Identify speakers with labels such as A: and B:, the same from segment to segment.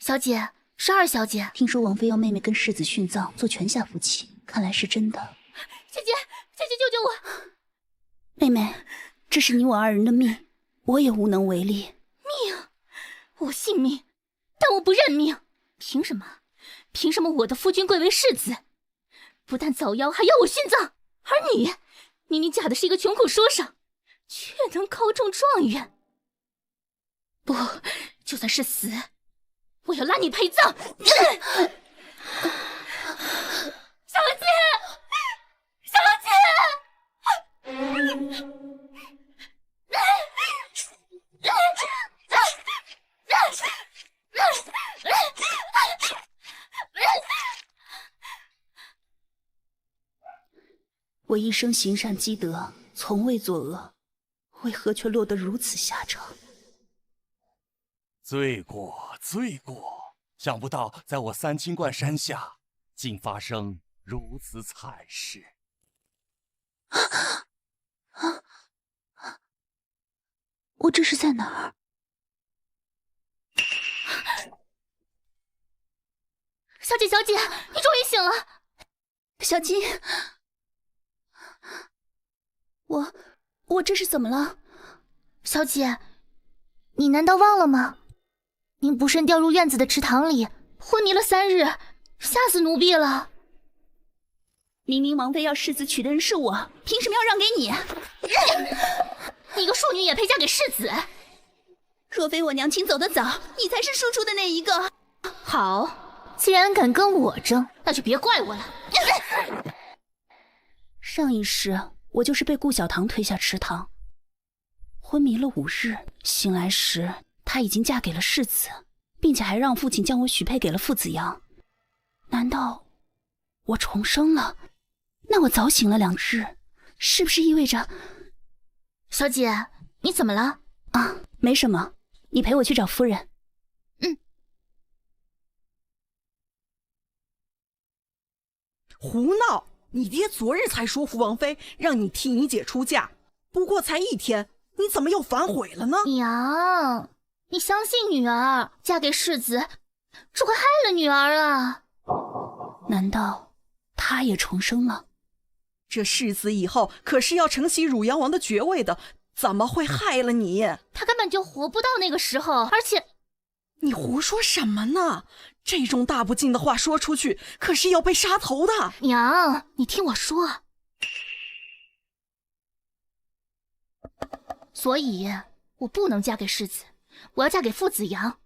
A: 小姐，是二小姐。
B: 听说王妃要妹妹跟世子殉葬，做泉下夫妻，看来是真的。
A: 姐姐，姐姐救救我！
B: 妹妹，这是你我二人的命，我也无能为力。
A: 命？我信命，但我不认命。凭什么？凭什么我的夫君贵为世子，不但早夭，还要我殉葬？而你，明明嫁的是一个穷苦书生，却能高中状元。不，就算是死，我要拉你陪葬！小姐，小姐！
B: 我一生行善积德，从未作恶，为何却落得如此下场？
C: 罪过，罪过！想不到在我三清观山下，竟发生如此惨事。
B: 我这是在哪儿？
A: 小姐，小姐，你终于醒了。
B: 小金，我这是怎么了？
A: 小姐，你难道忘了吗？您不慎掉入院子的池塘里，昏迷了3日，吓死奴婢了。
B: 明明王妃要世子娶的人是我，凭什么要让给你？
A: 你个庶女也配嫁给世子？
B: 若非我娘亲走得早，你才是输出的那一个。
A: 好，既然敢跟我争，那就别怪我了。
B: 上一世我就是被顾小棠推下池塘，昏迷了5日，醒来时她已经嫁给了世子，并且还让父亲将我许配给了傅子阳。难道我重生了？那我早醒了2日，是不是意味着……
A: 小姐，你怎么了？
B: 啊，没什么，你陪我去找夫人。
A: 嗯。
D: 胡闹！你爹昨日才说服王妃，让你替你姐出嫁，不过才1天，你怎么又反悔了呢？
A: 娘，你相信女儿，嫁给世子，这快害了女儿啊！
B: 难道她也重生了？
D: 这世子以后可是要承袭汝阳王的爵位的，怎么会害了你？
A: 他根本就活不到那个时候，而且……
D: 你胡说什么呢？这种大不敬的话说出去，可是要被杀头的。
A: 娘，你听我说。所以，我不能嫁给世子，我要嫁给傅子阳。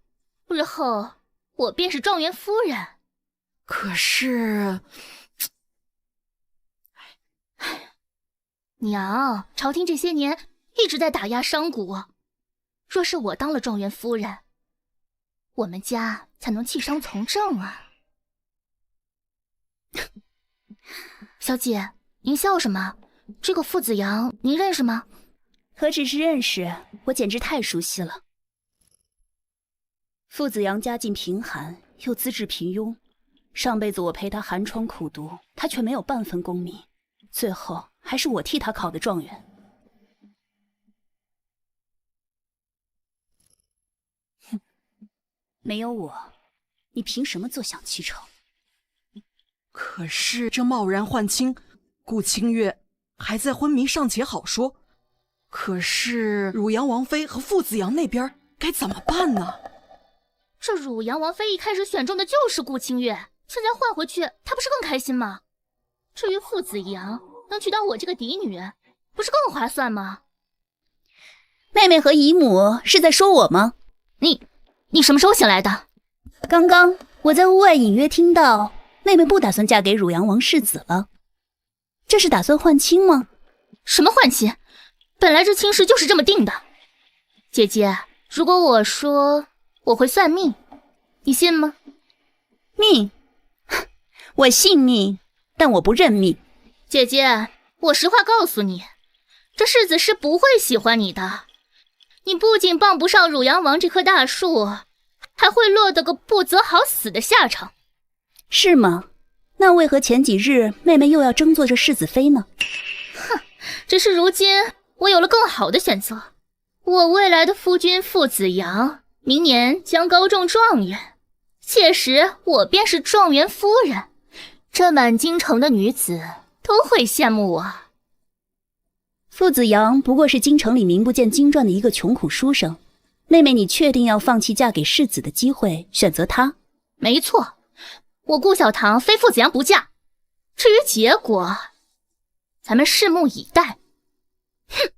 A: 日后，我便是状元夫人。
D: 可是……
A: 娘，朝廷这些年一直在打压商贾，若是我当了状元夫人，我们家才能弃商从政啊！小姐，您笑什么？这个傅子阳您认识吗？
B: 何止是认识，我简直太熟悉了。傅子阳家境贫寒，又资质平庸，上辈子我陪他寒窗苦读，他却没有半分功名，最后还是我替他考的状元。哼，没有我，你凭什么坐享其成？
D: 可是这贸然换亲，顾清月还在昏迷尚且好说，可是汝阳王妃和傅子阳那边该怎么办呢？
A: 这汝阳王妃一开始选中的就是顾清月，现在换回去，她不是更开心吗？至于傅子阳能娶到我这个嫡女，不是更划算吗？
B: 妹妹和姨母是在说我吗？
A: 你什么时候醒来的？
B: 刚刚我在屋外隐约听到妹妹不打算嫁给汝阳王世子了，这是打算换亲吗？
A: 什么换亲？本来这亲事就是这么定的。姐姐，如果我说我会算命，你信吗？
B: 命？我信命，但我不认命。
A: 姐姐，我实话告诉你，这世子是不会喜欢你的。你不仅傍不上汝阳王这棵大树，还会落得个不择好死的下场。
B: 是吗？那为何前几日妹妹又要争做这世子妃呢？
A: 哼，只是如今我有了更好的选择。我未来的夫君傅子阳明年将高中状元，届时我便是状元夫人，这满京城的女子都会羡慕我。
B: 傅子阳不过是京城里名不见经传的一个穷苦书生，妹妹，你确定要放弃嫁给世子的机会，选择他？
A: 没错，我顾小棠非傅子阳不嫁。至于结果，咱们拭目以待。哼！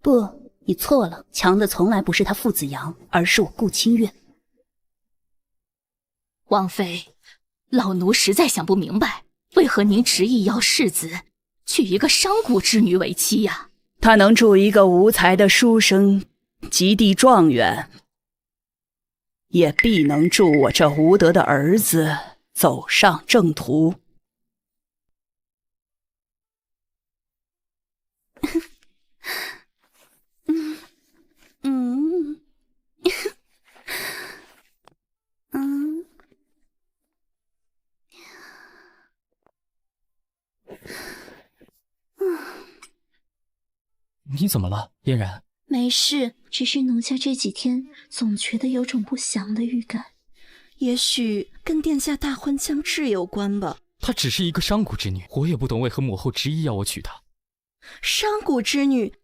B: 不，你错了，强的从来不是他傅子阳，而是我顾清月。
A: 王妃，老奴实在想不明白，为何您执意要世子娶一个商贾之女为妻呀？
B: 他能助一个无才的书生及第状元，也必能助我这无德的儿子走上正途。
E: 你怎么了，嫣然？
F: 没事，只是奴家这几天总觉得有种不祥的预感，
D: 也许跟殿下大婚将至有关吧。
E: 她只是一个商贾之女，我也不懂为何母后执意要我娶她。
D: 商贾之女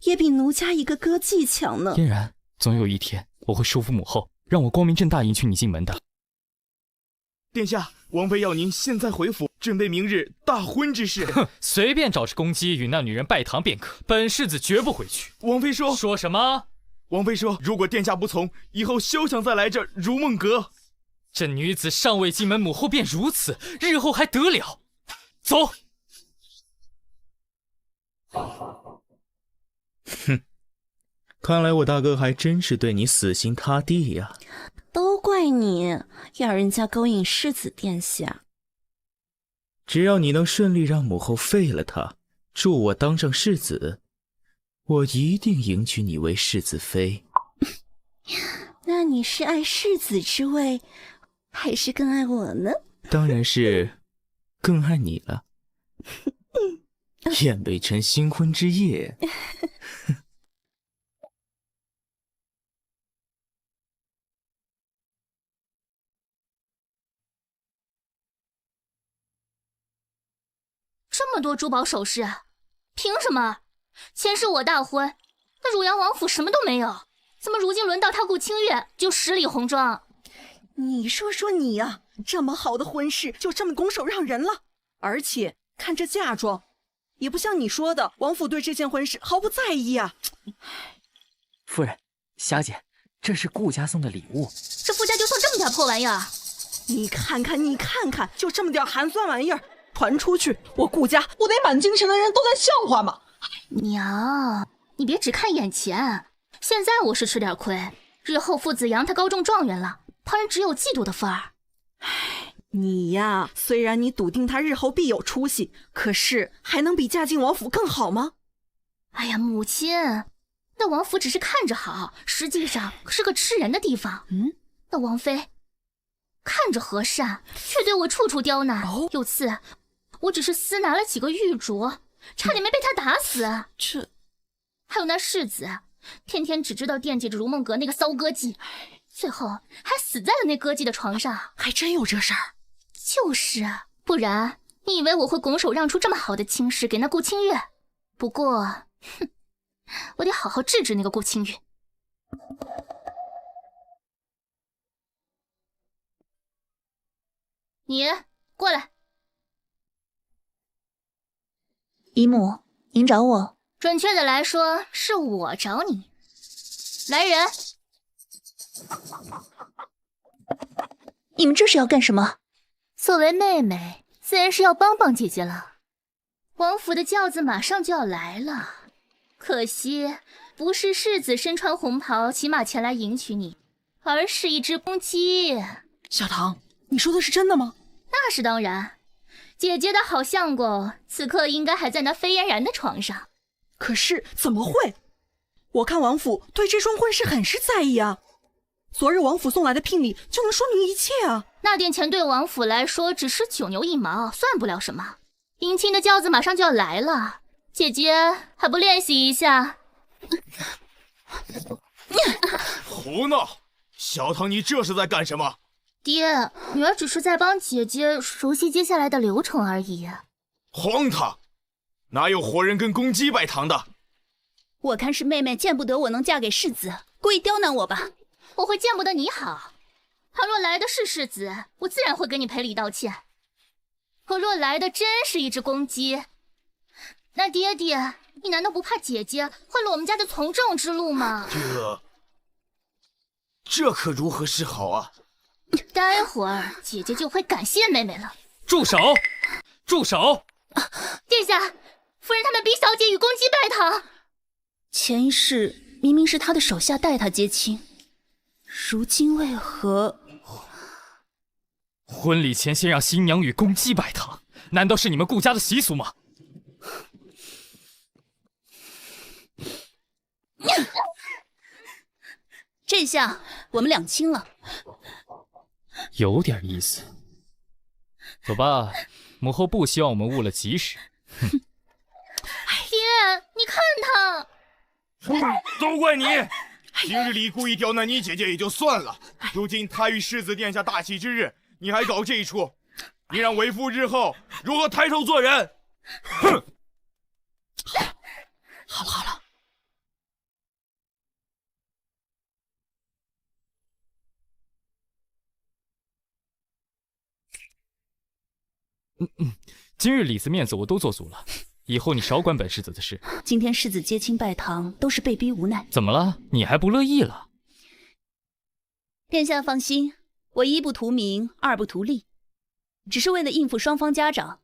D: 也比奴家一个歌妓强呢。
E: 嫣然，总有一天我会说服母后，让我光明正大迎娶你进门的。
G: 殿下，王妃要您现在回府，准备明日大婚之事。
E: 哼，随便找只公鸡与那女人拜堂便可，本世子绝不回去。
G: 王妃说
E: 什么？
G: 王妃说，如果殿下不从，以后休想再来这如梦阁。
E: 这女子尚未进门，母后便如此，日后还得了？走。
H: 哼，看来我大哥还真是对你死心塌地呀。
F: 都怪你要人家勾引世子殿下。
H: 只要你能顺利让母后废了他，助我当上世子，我一定迎娶你为世子妃。
F: 那你是爱世子之位，还是更爱我呢？
H: 当然是更爱你了。燕北辰新婚之夜。
A: 这么多珠宝首饰，凭什么？前世我大婚，那汝阳王府什么都没有，怎么如今轮到他顾清月就十里红妆？
D: 你说说你呀，这么好的婚事就这么拱手让人了？而且看这嫁妆，也不像你说的，王府对这件婚事毫不在意啊。
I: 夫人，霞姐，这是顾家送的礼物。
A: 这傅家就送这么点破玩意儿？
D: 你看看，你看看，就这么点寒酸玩意儿，传出去，我顾家不得满京城的人都在笑话吗？
A: 娘，你别只看眼前，现在我是吃点亏，日后傅子阳他高中状元了，旁人只有嫉妒的份儿。
D: 你呀，虽然你笃定他日后必有出息，可是还能比嫁进王府更好吗？
A: 哎呀，母亲，那王府只是看着好，实际上是个吃人的地方。那王妃看着和善，却对我处处刁难。有次我只是私拿了几个玉镯，差点没被他打死。还有那世子，天天只知道惦记着如梦阁那个骚歌妓，最后还死在了那歌妓的床上。
D: 还真有这事儿？
A: 就是，不然你以为我会拱手让出这么好的亲事给那顾清月？不过，哼，我得好好治治那个顾清月。你过来。
F: 姨母，您找我？
A: 准确的来说，是我找你。来人！
F: 你们这是要干什么？
A: 作为妹妹，自然是要帮帮姐姐了。王府的轿子马上就要来了，可惜不是世子身穿红袍骑马前来迎娶你，而是一只公鸡。
D: 小棠，你说的是真的吗？
A: 那是当然，姐姐的好相公此刻应该还在那飞嫣然的床上。
D: 可是怎么会？我看王府对这桩婚事很是在意啊。昨日王府送来的聘礼就能说明一切啊。
A: 那点钱对王府来说只是九牛一毛，算不了什么。迎亲的轿子马上就要来了，姐姐还不练习一下？
G: 胡闹！小唐，你这是在干什么？
A: 爹，女儿只是在帮姐姐熟悉接下来的流程而已。
G: 荒唐！哪有活人跟公鸡拜堂的？
B: 我看是妹妹见不得我能嫁给世子，故意刁难我吧。
A: 我会见不得你好。倘若来的是世子，我自然会跟你赔礼道歉。可若来的真是一只公鸡，那爹爹，你难道不怕姐姐坏了我们家的从政之路吗？
G: 这可如何是好啊？
A: 待会儿姐姐就会感谢妹妹了。
E: 住手！住手！
A: 殿下，夫人他们逼小姐与公鸡拜堂。
B: 前一世明明是他的手下带他接亲，如今为何？
E: 婚礼前先让新娘与公鸡拜堂，难道是你们顾家的习俗吗？
B: 这下我们两清了。
E: 有点意思。走吧，母后不希望我们误了吉时。
A: 爹，你看他。
G: 都怪你！平日里故意刁难你姐姐也就算了，如今她与世子殿下大喜之日，你还搞这一出，你让为父日后如何抬头做人？哼！
D: 好了。
E: 今日里子面子我都做足了，以后你少管本世子的事。
B: 今天世子接亲拜堂都是被逼无奈。
E: 怎么了？你还不乐意了？
B: 殿下放心，我一不图名，二不图利，只是为了应付双方家长。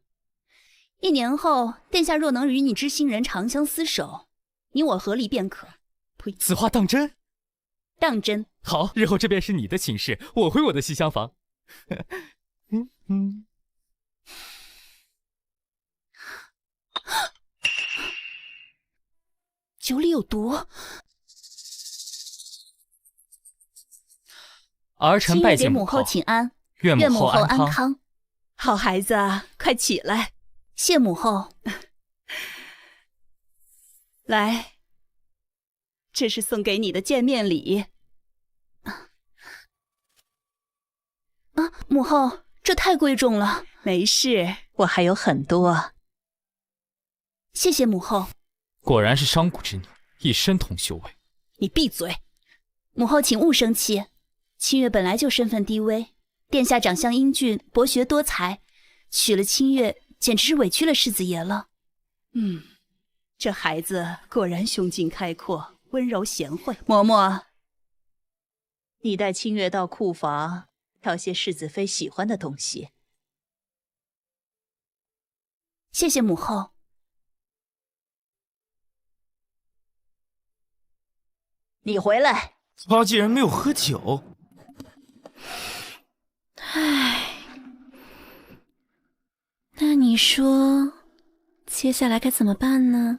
B: 1年后，殿下若能与你知心人长相厮守，你我和离便可。呸！
E: 此话当真？
B: 当真。
E: 好，日后这便是你的寝室，我回我的西厢房。
B: 酒里有毒。
E: 儿臣拜见
B: 母后请安，
E: 愿母后安
B: 康。好孩子啊，快起来。谢母后。来，这是送给你的见面礼。母后，这太贵重了。
F: 没事，我还有很多。
B: 谢谢母后。
E: 果然是商贾之女，一身铜锈味。
B: 你闭嘴！母后请勿生气。清月本来就身份低微，殿下长相英俊，博学多才，娶了清月，简直是委屈了世子爷了。
F: 这孩子果然胸襟开阔，温柔贤惠。嬷嬷，你带清月到库房，挑些世子妃喜欢的东西。
B: 谢谢母后。
F: 你回来。
H: 他竟然没有喝酒。
F: 唉，那你说，接下来该怎么办呢？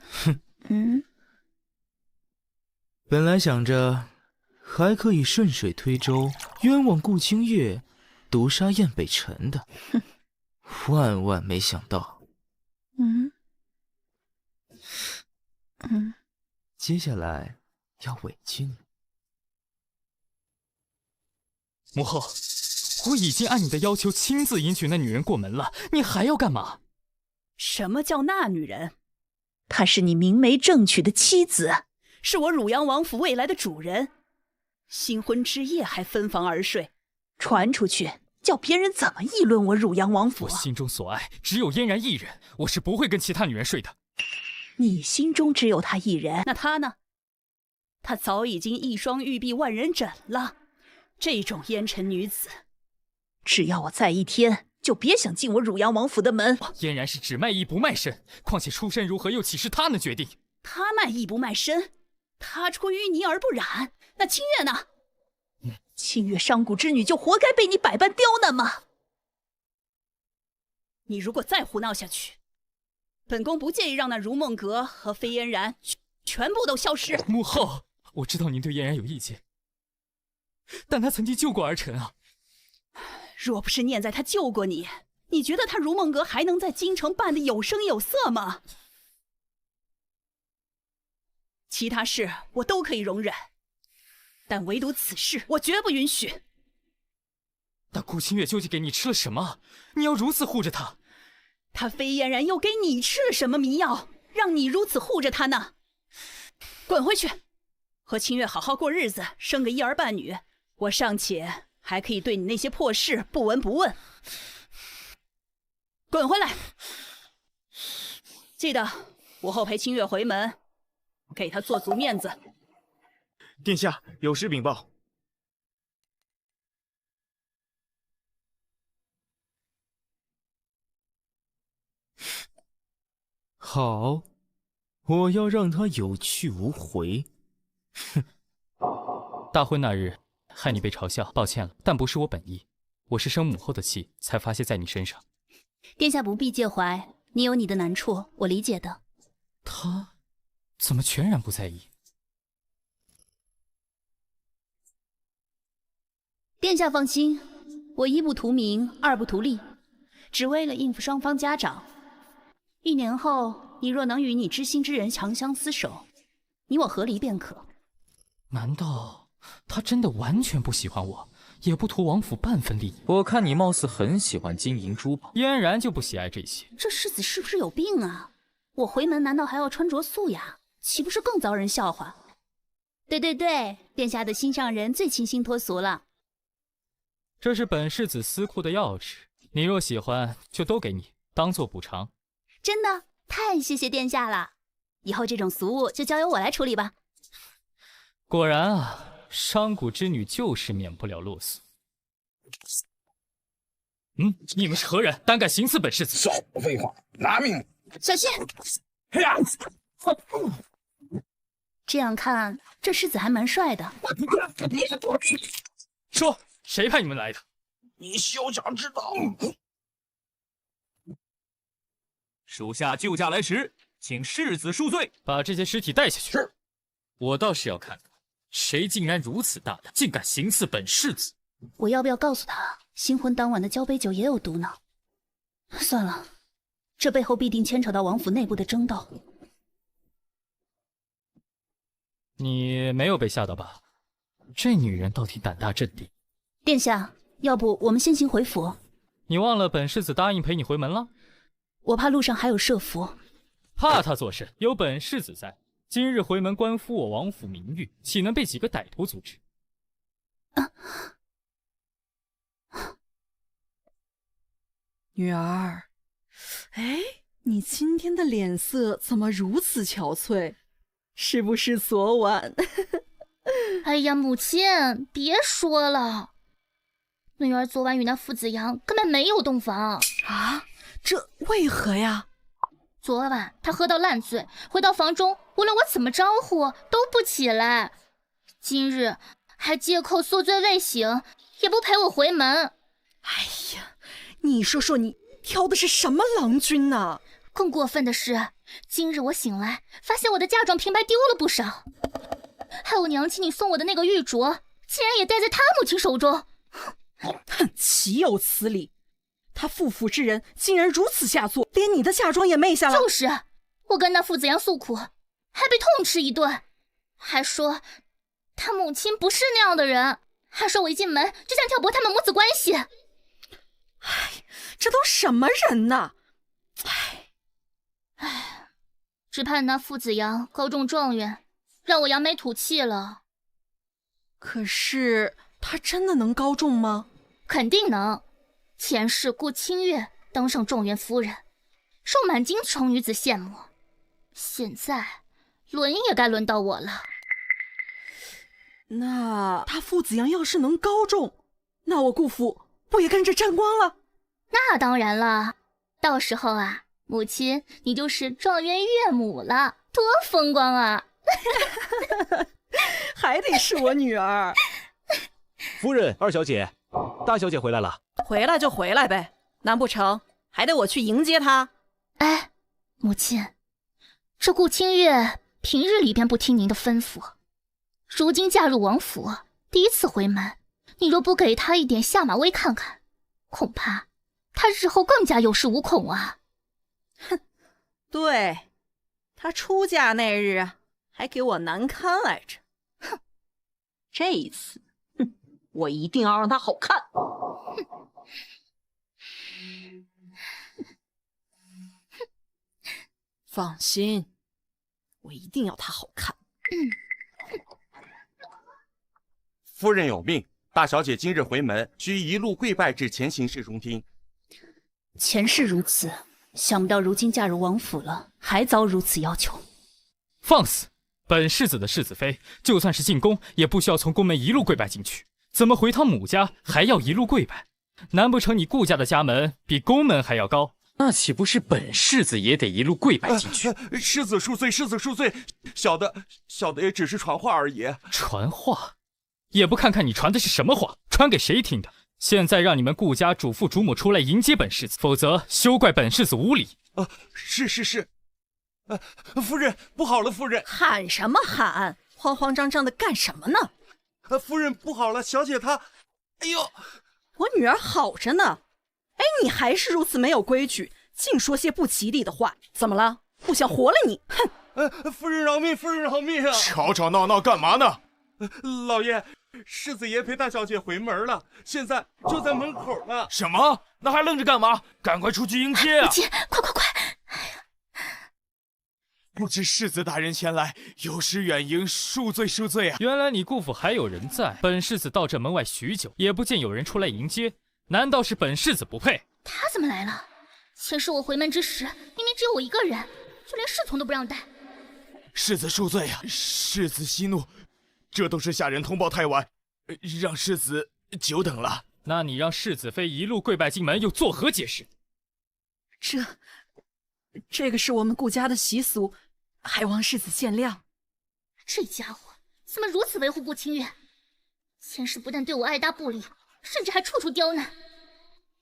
H: 本来想着还可以顺水推舟，冤枉顾清月，毒杀燕北辰的，万万没想到。接下来要委屈你。
E: 母后，我已经按你的要求亲自迎娶那女人过门了，你还要干嘛？
F: 什么叫那女人？她是你明媒正娶的妻子，是我汝阳王府未来的主人。新婚之夜还分房而睡，传出去，叫别人怎么议论我汝阳王府
E: 我心中所爱只有嫣然一人，我是不会跟其他女人睡的。
F: 你心中只有她一人，
B: 那她呢？她早已经一双玉臂万人枕了。这种烟尘女子，
F: 只要我在一天，就别想进我汝阳王府的门。
E: 嫣然是只卖艺不卖身，况且出身如何，又岂是她能决定？
B: 她卖艺不卖身，她出淤泥而不染。那清月呢？
F: 清月商贾之女，就活该被你百般刁难吗？
B: 你如果再胡闹下去，本宫不介意让那如梦阁和飞嫣然全部都消失。
E: 母后，我知道您对嫣然有意见，但她曾经救过儿臣啊。
B: 若不是念在她救过你，你觉得她如梦阁还能在京城办得有声有色吗？其他事我都可以容忍，
F: 但唯独此事，我绝不允许。
E: 那顾清月究竟给你吃了什么？你要如此护着她？
F: 他非嫣然又给你吃了什么迷药，让你如此护着他呢？滚回去，和清月好好过日子，生个一儿半女，我尚且还可以对你那些破事不闻不问。滚回来！记得午后陪清月回门，给他做足面子。
G: 殿下有事禀报。
H: 好，我要让他有去无回。哼！
E: 大婚那日，害你被嘲笑，抱歉了，但不是我本意，我是生母后的气，才发泄在你身上。
B: 殿下不必介怀，你有你的难处，我理解的。
E: 他怎么全然不在意？
B: 殿下放心，我一不图名，二不图利，只为了应付双方家长。1年后，你若能与你知心之人长相厮守，你我和离便可。
E: 难道他真的完全不喜欢我，也不图王府半分利益？
I: 我看你貌似很喜欢金银珠宝，
E: 嫣然就不喜爱这些。
B: 这世子是不是有病啊？我回门难道还要穿着素雅，岂不是更遭人笑话？对对对，殿下的心上人最清新脱俗了。
E: 这是本世子私库的钥匙，你若喜欢，就都给你，当做补偿。
B: 真的，太谢谢殿下了！以后这种俗物就交由我来处理吧。
E: 果然啊，商贾之女就是免不了落俗。你们是何人？胆敢行刺本世子？
J: 少废话，拿命！
B: 小心！这样看，这世子还蛮帅的。
E: 说，谁派你们来的？
J: 你休想知道！
C: 属下救驾来迟，请世子恕罪。
E: 把这些尸体带下去。
J: 是。
E: 我倒是要看看，谁竟然如此大胆，竟敢行刺本世子。
B: 我要不要告诉他，新婚当晚的交杯酒也有毒呢？算了，这背后必定牵扯到王府内部的争斗。
E: 你没有被吓到吧？这女人倒挺胆大镇定。
B: 殿下，要不我们先行回府？
E: 你忘了本世子答应陪你回门了？
B: 我怕路上还有设伏。
E: 怕他作甚？有本世子在，今日回门关乎我王府名誉，岂能被几个歹徒阻止？
D: 女儿，哎，你今天的脸色怎么如此憔悴？是不是昨晚？
A: 哎呀，母亲，别说了，女儿昨晚与那傅子阳根本没有洞房
D: 啊！这为何呀？
A: 昨晚他喝到烂醉，回到房中，无论我怎么招呼都不起来。今日还借口宿醉未醒，也不陪我回门。
D: 哎呀，你说说你挑的是什么郎君呢？
A: 更过分的是，今日我醒来，发现我的嫁妆平白丢了不少，还有娘亲你送我的那个玉镯，竟然也戴在他母亲手中。
D: 哼，岂有此理！他负府之人竟然如此下作，连你的嫁妆也昧下了。
A: 就是，我跟那傅子阳诉苦，还被痛斥一顿，还说他母亲不是那样的人，还说我一进门就想挑拨他们母子关系。
D: 哎，这都什么人呐！
A: 哎，只盼那傅子阳高中状元，让我扬眉吐气了。
D: 可是他真的能高中吗？
A: 肯定能。前世顾清月当上状元夫人，受满京城女子羡慕。现在轮也该轮到我了。
D: 那他傅子阳要是能高中，那我顾府不也跟着沾光了？
A: 那当然了，到时候啊，母亲你就是状元岳母了，多风光啊！
D: 还得是我女儿。
C: 夫人，二小姐，大小姐回来了。
D: 回来就回来呗，难不成还得我去迎接她？
A: 哎，母亲，这顾清月平日里便不听您的吩咐，如今嫁入王府，第一次回门，你若不给她一点下马威看看，恐怕她日后更加有恃无恐啊！
D: 哼，对，她出嫁那日还给我难堪来着。
A: 哼，
D: 这一次，我一定要让他好看。放心，我一定要他好看。
C: 夫人有命，大小姐今日回门，需一路跪拜至前行室中听。
B: 前世如此，想不到如今嫁入王府了，还遭如此要求。
E: 放肆！本世子的世子妃，就算是进宫，也不需要从宫门一路跪拜进去，怎么回趟母家还要一路跪拜？难不成你顾家的家门比宫门还要高？
I: 那岂不是本世子也得一路跪拜进去？
C: 世子恕罪，世子恕罪，小的也只是传话而已。
E: 传话？也不看看你传的是什么话，传给谁听的？现在让你们顾家主父主母出来迎接本世子，否则休怪本世子无礼。
C: 是。夫人，不好了，夫人！
D: 喊什么喊？慌慌张张的干什么呢？
C: 夫人，不好了，小姐她……哎呦，
D: 我女儿好着呢。哎，你还是如此没有规矩，净说些不吉利的话。怎么了？不想活了你？哼！
C: 夫人饶命，夫人饶命啊！
G: 吵吵闹闹干嘛呢？
C: 老爷，世子爷陪大小姐回门了，现在就在门口呢。
G: 什么？那还愣着干嘛？赶快出去迎接啊！
A: 姐，快！
G: 不知世子大人前来，有失远迎，恕罪啊！
E: 原来你顾府还有人在，本世子到这门外许久，也不见有人出来迎接，难道是本世子不配？
A: 他怎么来了？前世我回门之时，明明只有我一个人，就连侍从都不让带。
G: 世子恕罪啊！世子息怒，这都是下人通报太晚，让世子久等了。
E: 那你让世子妃一路跪拜进门，又作何解释？
D: 这个是我们顾家的习俗，还望世子见谅。
A: 这家伙怎么如此维护顾清月？前世不但对我爱答不理，甚至还处处刁难。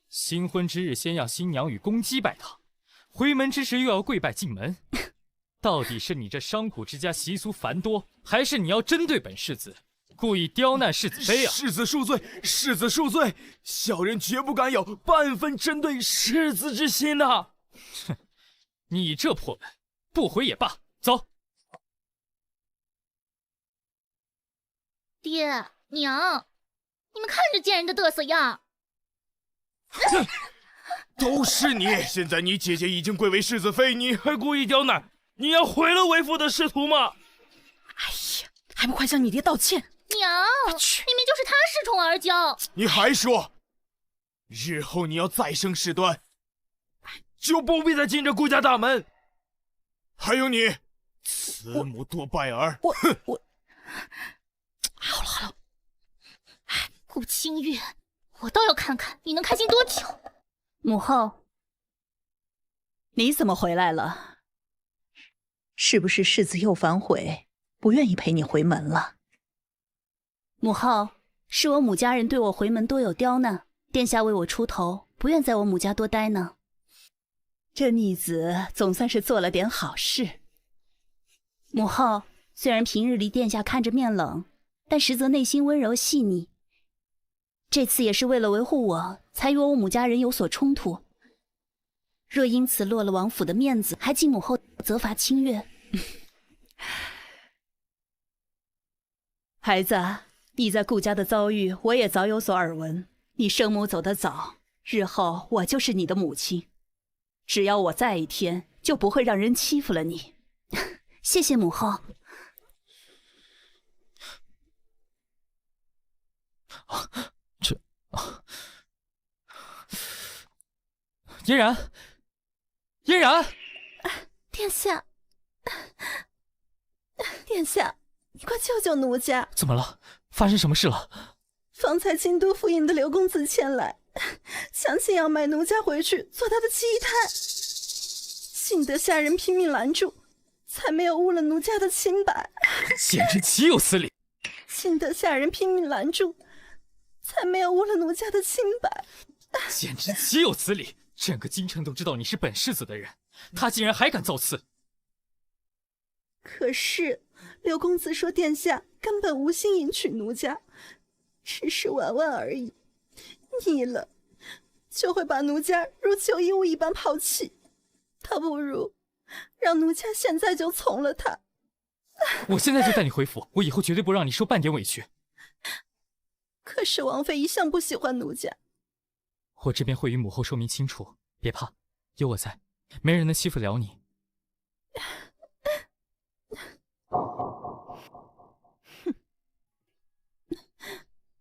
E: 新婚之日先要新娘与公鸡拜堂，回门之时又要跪拜进门，到底是你这商贾之家习俗繁多，还是你要针对本世子，故意刁难世子妃啊？
G: 世子恕罪，世子恕罪，小人绝不敢有半分针对世子之心呐！
E: 哼，你这破门，不回也罢，走。
A: 爹娘，你们看这贱人的嘚瑟样！
G: 都是你！现在你姐姐已经贵为世子妃，你还故意刁难，你要毁了为父的仕途吗？
D: 哎呀，还不快向你爹道歉！
A: 娘，明明就是他恃宠而骄。
G: 你还说，日后你要再生事端，就不必再进这顾家大门。还有你，慈母多败儿！
D: 我，好了，
A: 顾清月，我倒要看看你能开心多久。
B: 母后，
F: 你怎么回来了？是不是世子又反悔，不愿意陪你回门了？
B: 母后，是我母家人对我回门多有刁难，殿下为我出头，不愿在我母家多待呢。
F: 这逆子总算是做了点好事。
B: 母后，虽然平日里殿下看着面冷，但实则内心温柔细腻。这次也是为了维护我，才与我母家人有所冲突。若因此落了王府的面子，还请母后责罚清月。
F: 孩子，你在顾家的遭遇，我也早有所耳闻。你生母走得早，日后我就是你的母亲。只要我在一天，就不会让人欺负了你。
B: 谢谢母后。
E: 嫣然，嫣然，
K: 殿下，殿下，你快救救奴家！
E: 怎么了？发生什么事了？
K: 方才京都府尹的刘公子前来，想请要买奴家回去做他的妻太，幸得下人拼命拦住，才没有误了奴家的清白。
E: 简直岂有此理！
K: 幸得下人拼命拦住，才没有误了奴家的清白。
E: 简直岂有此理！整个京城都知道你是本世子的人，他竟然还敢造次。
K: 可是刘公子说殿下根本无心迎娶奴家，只是玩玩而已，腻了就会把奴家如旧衣物一般抛弃，倒不如让奴家现在就从了他。
E: 我现在就带你回府，我以后绝对不让你受半点委屈。
K: 可是王妃一向不喜欢奴家。
E: 我这边会与母后说明清楚，别怕，有我在，没人能欺负了你。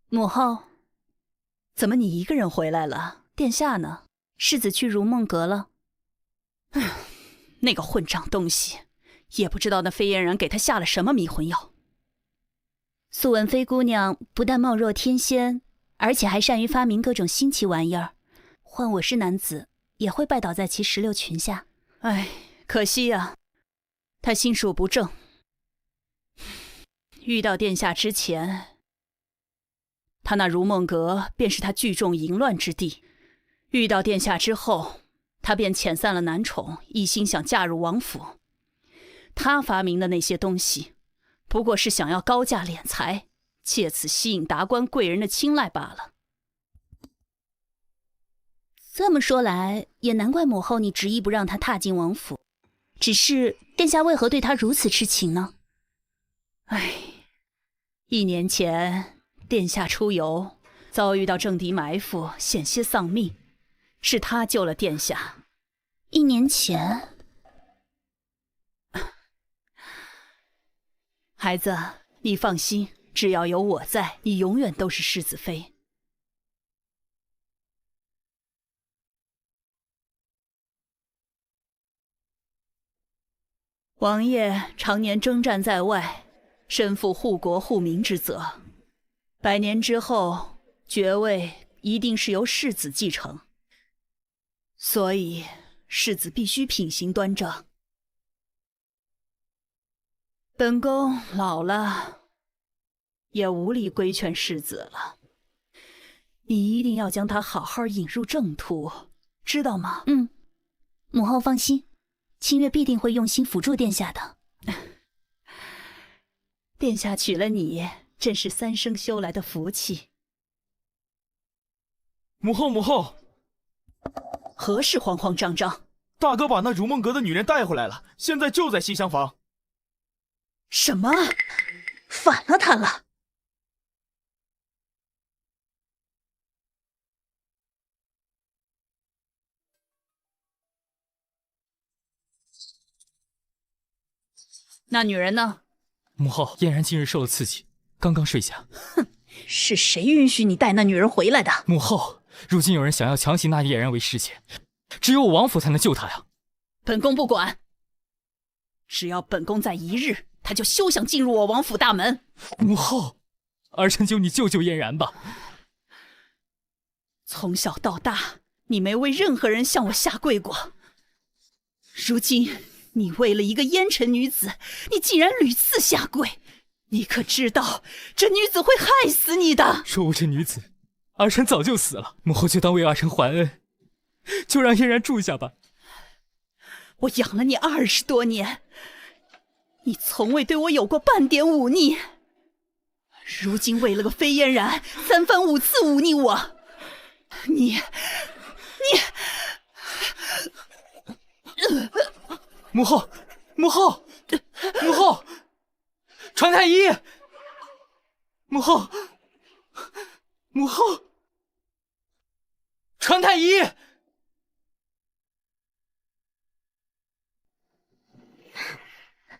B: 母后，怎么你一个人回来了？殿下呢？世子去如梦阁了。那个混账东西，也不知道那飞燕然给他下了什么迷魂药。素闻飞姑娘不但貌若天仙，而且还善于发明各种新奇玩意儿，换我是男子，也会拜倒在其石榴裙下。唉，可惜呀，他心术不正。遇到殿下之前，他那如梦阁便是他聚众淫乱之地；遇到殿下之后，他便遣散了男宠，一心想嫁入王府。他发明的那些东西，不过是想要高价敛财，借此吸引达官贵人的青睐罢了。这么说来，也难怪母后你执意不让他踏进王府。只是殿下为何对他如此痴情呢？唉，1年前殿下出游，遭遇到政敌埋伏，险些丧命，是他救了殿下。1年前，孩子，你放心，只要有我在，你永远都是世子妃。王爷常年征战在外，身负护国护民之责，100年之后，爵位一定是由世子继承，所以世子必须品行端正。本宫老了，也无力规劝世子了。你一定要将他好好引入正途，知道吗？母后放心，清月必定会用心辅助殿下的。殿下娶了你，真是3生修来的福气。
H: 母后，母后，
B: 何事慌慌张张？
H: 大哥把那如梦阁的女人带回来了，现在就在西厢房。
B: 什么？反了他了！那女人呢？
E: 母后，嫣然近日受了刺激，刚刚睡下。
B: 哼，是谁允许你带那女人回来的？
E: 母后，如今有人想要强行纳嫣然为侍妾，只有我王府才能救她呀。
B: 本宫不管，只要本宫在1日，她就休想进入我王府大门。
E: 母后，儿臣求你救救嫣然吧。
B: 从小到大，你没为任何人向我下跪过，如今你为了一个烟尘女子，你竟然屡次下跪，你可知道这女子会害死你的？
E: 若无这女子，儿臣早就死了。母后就当为儿臣还恩，就让嫣然住下吧。
B: 我养了你20多年，你从未对我有过半点忤逆，如今为了个飞嫣然，3番5次忤逆我，你
E: 母后，母后，母后，传太医，母后，母后，传太医。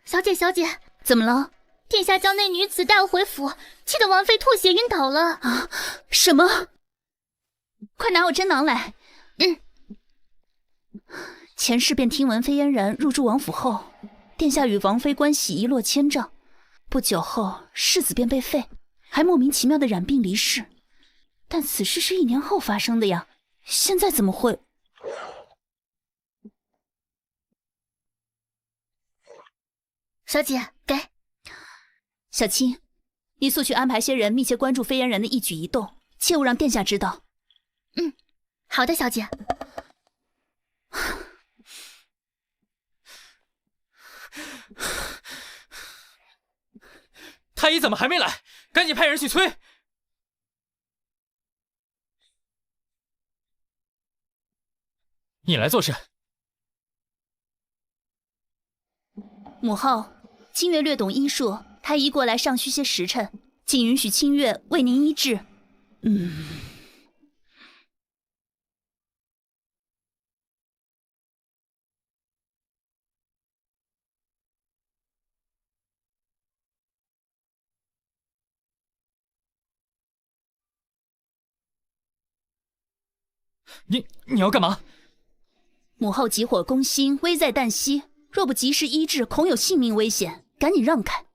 A: 小姐，小姐，
B: 怎么了？
A: 殿下将那女子带回府，气得王妃吐血晕倒了。
B: 啊！什么？快拿我针囊来。前世便听闻飞嫣然入住王府后，殿下与王妃关系一落千丈，不久后世子便被废，还莫名其妙的染病离世。但此事是1年后发生的呀，现在怎么会？
A: 小姐，给。
B: 小青，你速去安排些人密切关注飞嫣然的一举一动，切勿让殿下知道。
A: 好的，小姐。
E: 太医怎么还没来？赶紧派人去催。你来做甚？
B: 母后，清月略懂医术，太医过来尚需些时辰，请允许清月为您医治。
E: 你要干嘛？
B: 母后急火攻心，危在旦夕，若不及时医治，恐有性命危险，赶紧让开。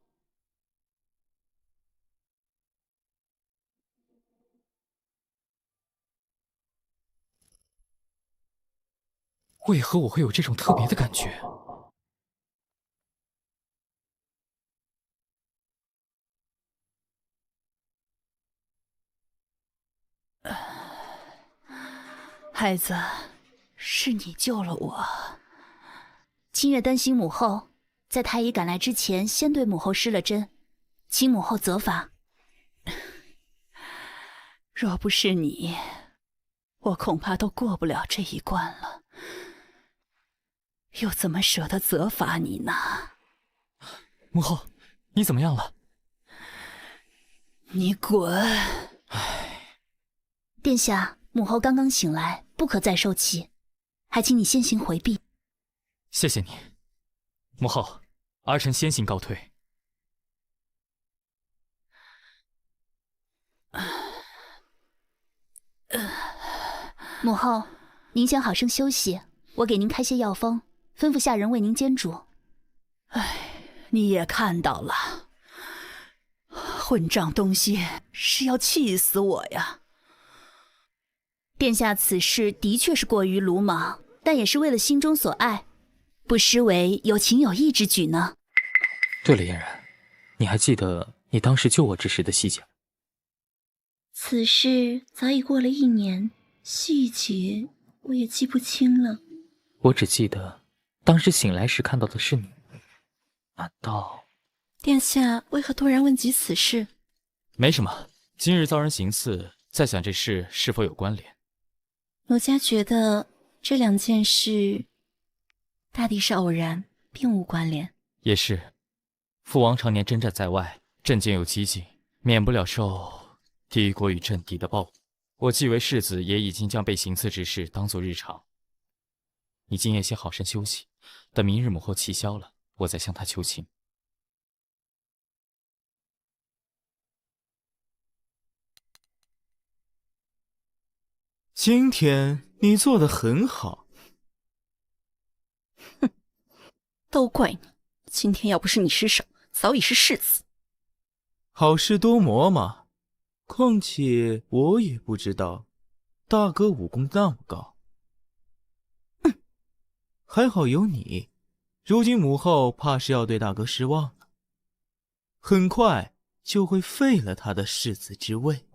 E: 为何我会有这种特别的感觉？
B: 孩子，是你救了我。清月担心母后，在太医赶来之前，先对母后施了针，请母后责罚。若不是你，我恐怕都过不了这一关了。又怎么舍得责罚你呢？
E: 母后，你怎么样了？
B: 你滚！殿下，母后刚刚醒来，不可再受气，还请你先行回避。
E: 谢谢你，母后，儿臣先行告退。
B: 母后，您先好生休息，我给您开些药方，吩咐下人为您煎煮。你也看到了，混账东西是要气死我呀！殿下此事的确是过于鲁莽，但也是为了心中所爱，不失为有情有义之举呢。
I: 对了，嫣然，你还记得你当时救我之时的细节吗？
K: 此事早已过了1年，细节我也记不清了。
I: 我只记得当时醒来时看到的是你，难道……
K: 殿下为何突然问及此事？
E: 没什么，今日遭人行刺，在想这事是否有关联。
K: 奴家觉得这2件事大抵是偶然，并无关联。
E: 也是，父王常年征战在外，阵间有激进，免不了受敌国与政敌的报复。我继为世子，也已经将被行刺之事当作日常。你今夜先好生休息，等明日母后气消了，我再向她求情。
H: 今天你做得很好。
K: 哼，都怪你！今天要不是你失手，早已是世子。
H: 好事多磨嘛，况且我也不知道大哥武功那么高。还好有你，如今母后怕是要对大哥失望了，很快就会废了他的世子之位。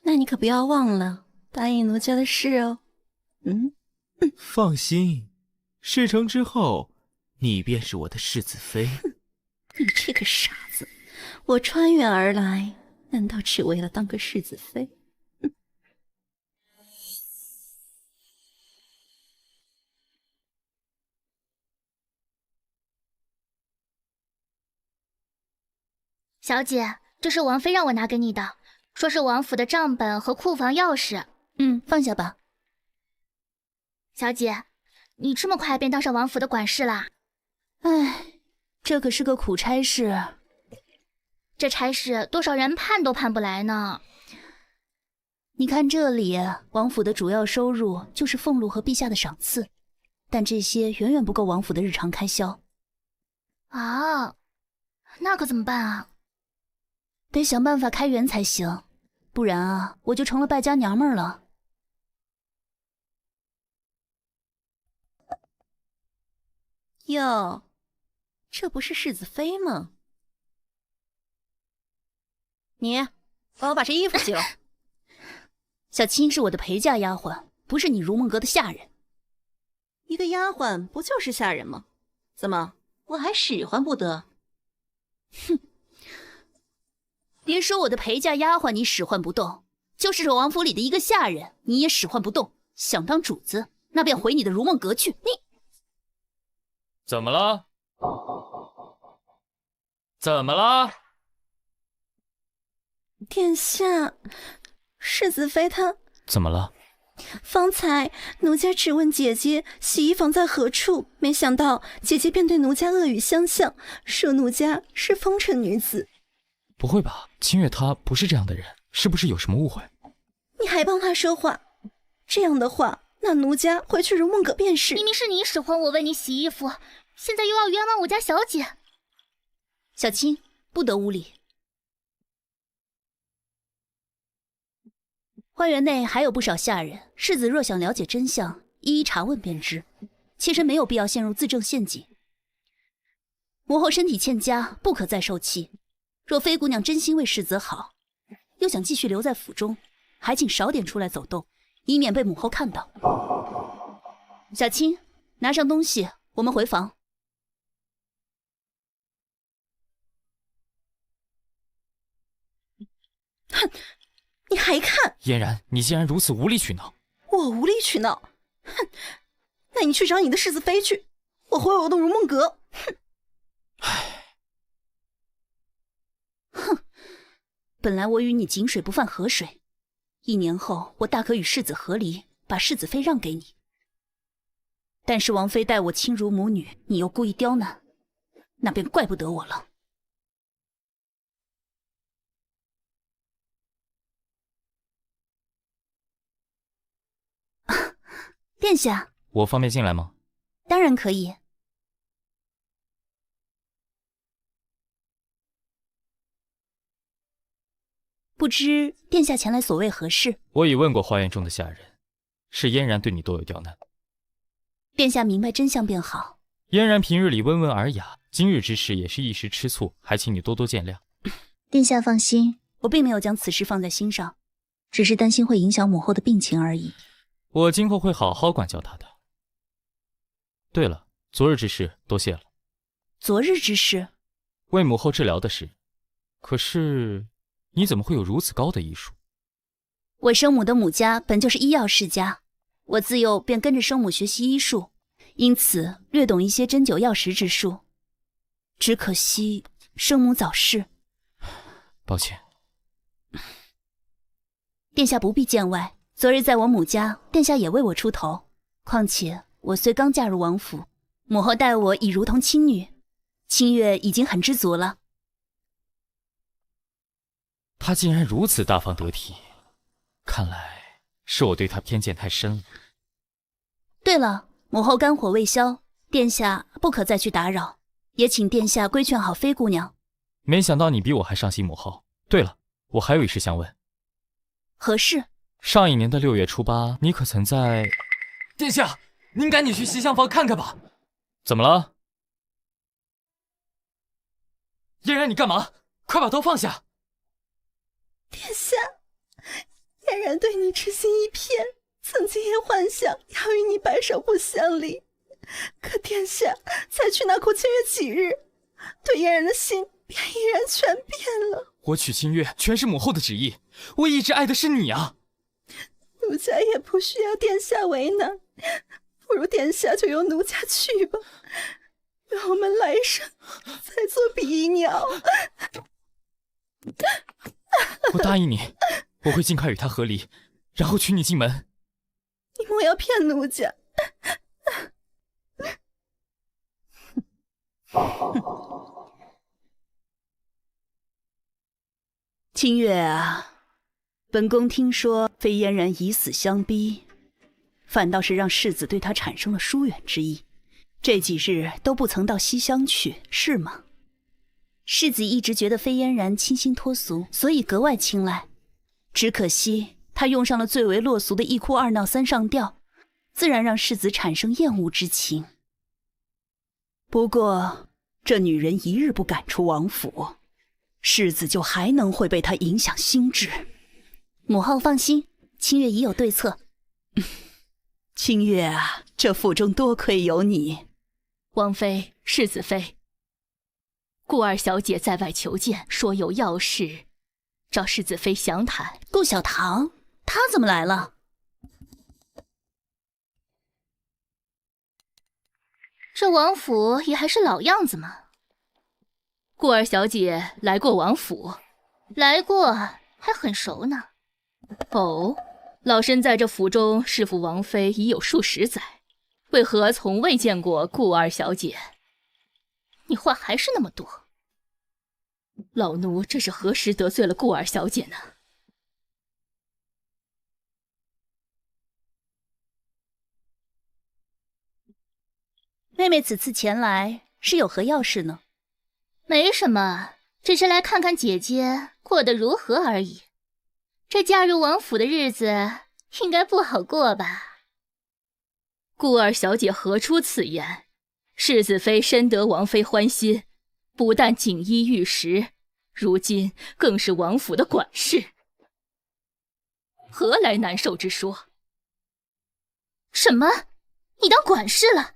K: 那你可不要忘了答应奴家的事哦。
H: 放心，事成之后，你便是我的世子妃。
K: 你这个傻子，我穿越而来，难道只为了当个世子妃？
A: 小姐，这是王妃让我拿给你的，说是王府的账本和库房钥匙。
B: 放下吧。
A: 小姐，你这么快便当上王府的管事啦？
B: 唉，这可是个苦差事。
A: 这差事多少人盼都盼不来呢。
B: 你看这里，王府的主要收入就是俸禄和陛下的赏赐，但这些远远不够王府的日常开销。
A: 啊，那可怎么办啊？
B: 得想办法开源才行，不然啊，我就成了败家娘们了。
K: 哟，这不是世子妃吗？你，帮我把这衣服洗了。
B: 小青是我的陪嫁丫鬟，不是你如梦阁的下人。
K: 一个丫鬟不就是下人吗？怎么，我还使唤不得？
B: 哼！别说我的陪嫁丫鬟你使唤不动，就是这王府里的一个下人，你也使唤不动。想当主子，那便回你的如梦阁去。你
E: 怎么了？怎么了？
K: 殿下，世子妃她
E: 怎么了？
K: 方才奴家只问姐姐洗衣房在何处，没想到姐姐便对奴家恶语相向，说奴家是风尘女子。
E: 不会吧，清月她不是这样的人，是不是有什么误会？
K: 你还帮她说话？这样的话，那奴家回去如梦阁便是。
A: 明明是你使唤我为你洗衣服，现在又要冤枉我家小姐。
B: 小青，不得无礼。花园内还有不少下人，世子若想了解真相，一一查问便知，妾身没有必要陷入自证陷阱。母后身体欠佳，不可再受气。若妃姑娘真心为世子好，又想继续留在府中，还请少点出来走动，以免被母后看到。小青，拿上东西，我们回房。
K: 哼！你还看？
E: 嫣然，你竟然如此无理取闹！
K: 我无理取闹？哼！那你去找你的世子妃去，我回我的如梦阁。哼！
B: 唉，哼！本来我与你井水不犯河水，1年后我大可与世子和离，把世子妃让给你。但是王妃待我亲如母女，你又故意刁难，那便怪不得我了。殿下，
E: 我方便进来吗？
B: 当然可以。不知殿下前来所谓何事？
E: 我已问过花园中的下人，是嫣然对你多有刁难。
B: 殿下明白真相便好。
E: 嫣然平日里温文尔雅，今日之事也是一时吃醋，还请你多多见谅。
B: 殿下放心，我并没有将此事放在心上，只是担心会影响母后的病情而已。
E: 我今后会好好管教她的。对了，昨日之事多谢了。
B: 昨日之事？
E: 为母后治疗的事。可是你怎么会有如此高的医术？
B: 我生母的母家本就是医药世家，我自幼便跟着生母学习医术，因此略懂一些针灸药食之术。只可惜生母早逝。
E: 抱歉。
B: 殿下不必见外。昨日在我母家，殿下也为我出头。况且我虽刚嫁入王府，母后待我已如同亲女，清月已经很知足了。
E: 她竟然如此大方得体，看来是我对她偏见太深了。
B: 对了，母后肝火未消，殿下不可再去打扰，也请殿下规劝好妃姑娘。
E: 没想到你比我还上心母后。对了，我还有一事相问。
B: 何事？
E: 上一年的6月初8，你可曾在……
I: 殿下，您赶紧去西厢房看看吧。
E: 怎么了？
I: 嫣然，你干嘛？快把刀放下！
K: 殿下，嫣然对你痴心一片，曾经也幻想要与你白首不相离。可殿下才娶那顾清月几日，对嫣然的心便毅然全变了。
E: 我娶清月全是母后的旨意，我一直爱的是你啊。
K: 奴家也不需要殿下为难，不如殿下就由奴家去吧，愿我们来生再做比鸟。
E: 我答应你，我会尽快与他和离，然后娶你进门。
K: 你莫要骗奴家。
B: 清月啊，本宫听说非嫣然以死相逼，反倒是让世子对她产生了疏远之意。这几日都不曾到西厢去，是吗？世子一直觉得非嫣然清新脱俗，所以格外青睐。只可惜她用上了最为落俗的一哭二闹三上吊，自然让世子产生厌恶之情。不过这女人一日不赶出王府，世子就还能会被她影响心智。母后放心，清月已有对策。清月啊，这府中多亏有你。
A: 王妃、世子妃，顾二小姐在外求见，说有要事，找世子妃详谈。
B: 顾小棠，她怎么来了？
A: 这王府也还是老样子嘛。顾二小姐来过王府，来过还很熟呢。哦，老身在这府中侍奉王妃已有数十载，为何从未见过顾二小姐？你话还是那么多。老奴这是何时得罪了顾二小姐呢？
B: 妹妹此次前来是有何要事呢？
A: 没什么，只是来看看姐姐过得如何而已。这嫁入王府的日子应该不好过吧？顾二小姐何出此言？世子妃深得王妃欢心，不但锦衣玉食，如今更是王府的管事，何来难受之说？什么？你当管事了？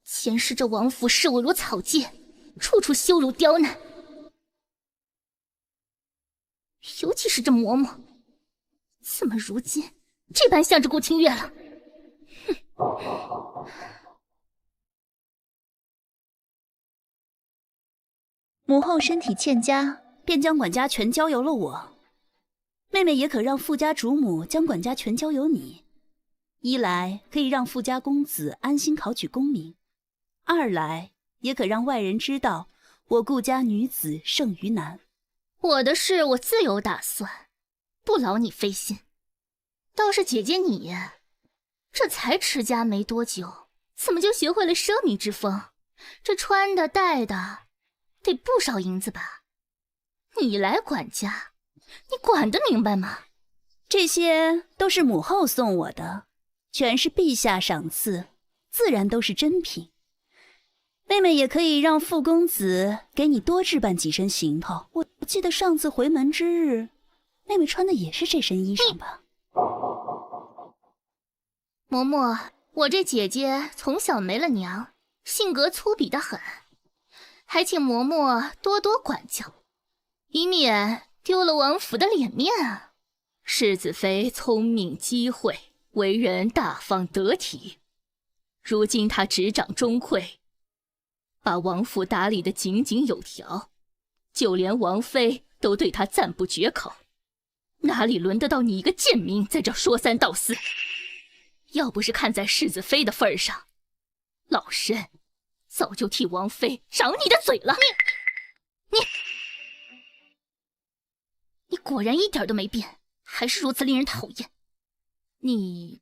A: 前世这王府视我如草芥，处处羞辱刁难，尤其是这嬷嬷，怎么如今这般向着顾清月了？哼！
B: 母后身体欠佳，便将管家全交由了我。妹妹也可让富家主母将管家全交由你，一来可以让富家公子安心考取功名，二来也可让外人知道我顾家女子胜于男。
A: 我的事我自有打算，不劳你费心。倒是姐姐你，这才持家没多久，怎么就学会了奢靡之风？这穿的戴的得不少银子吧？你来管家，你管得明白吗？
B: 这些都是母后送我的，全是陛下赏赐，自然都是珍品。妹妹也可以让傅公子给你多置办几身行头。我记得上次回门之日，妹妹穿的也是这身衣裳吧？
A: 嬷嬷，我这姐姐从小没了娘，性格粗鄙得很，还请嬷嬷多多管教，以免丢了王府的脸面啊。世子妃聪明机慧，为人大方得体，如今她执掌中馈，把王府打理得井井有条，就连王妃都对她赞不绝口，哪里轮得到你一个贱民在这说三道四？要不是看在世子妃的份上，老身早就替王妃掌你的嘴了。你果然一点都没变，还是如此令人讨厌。你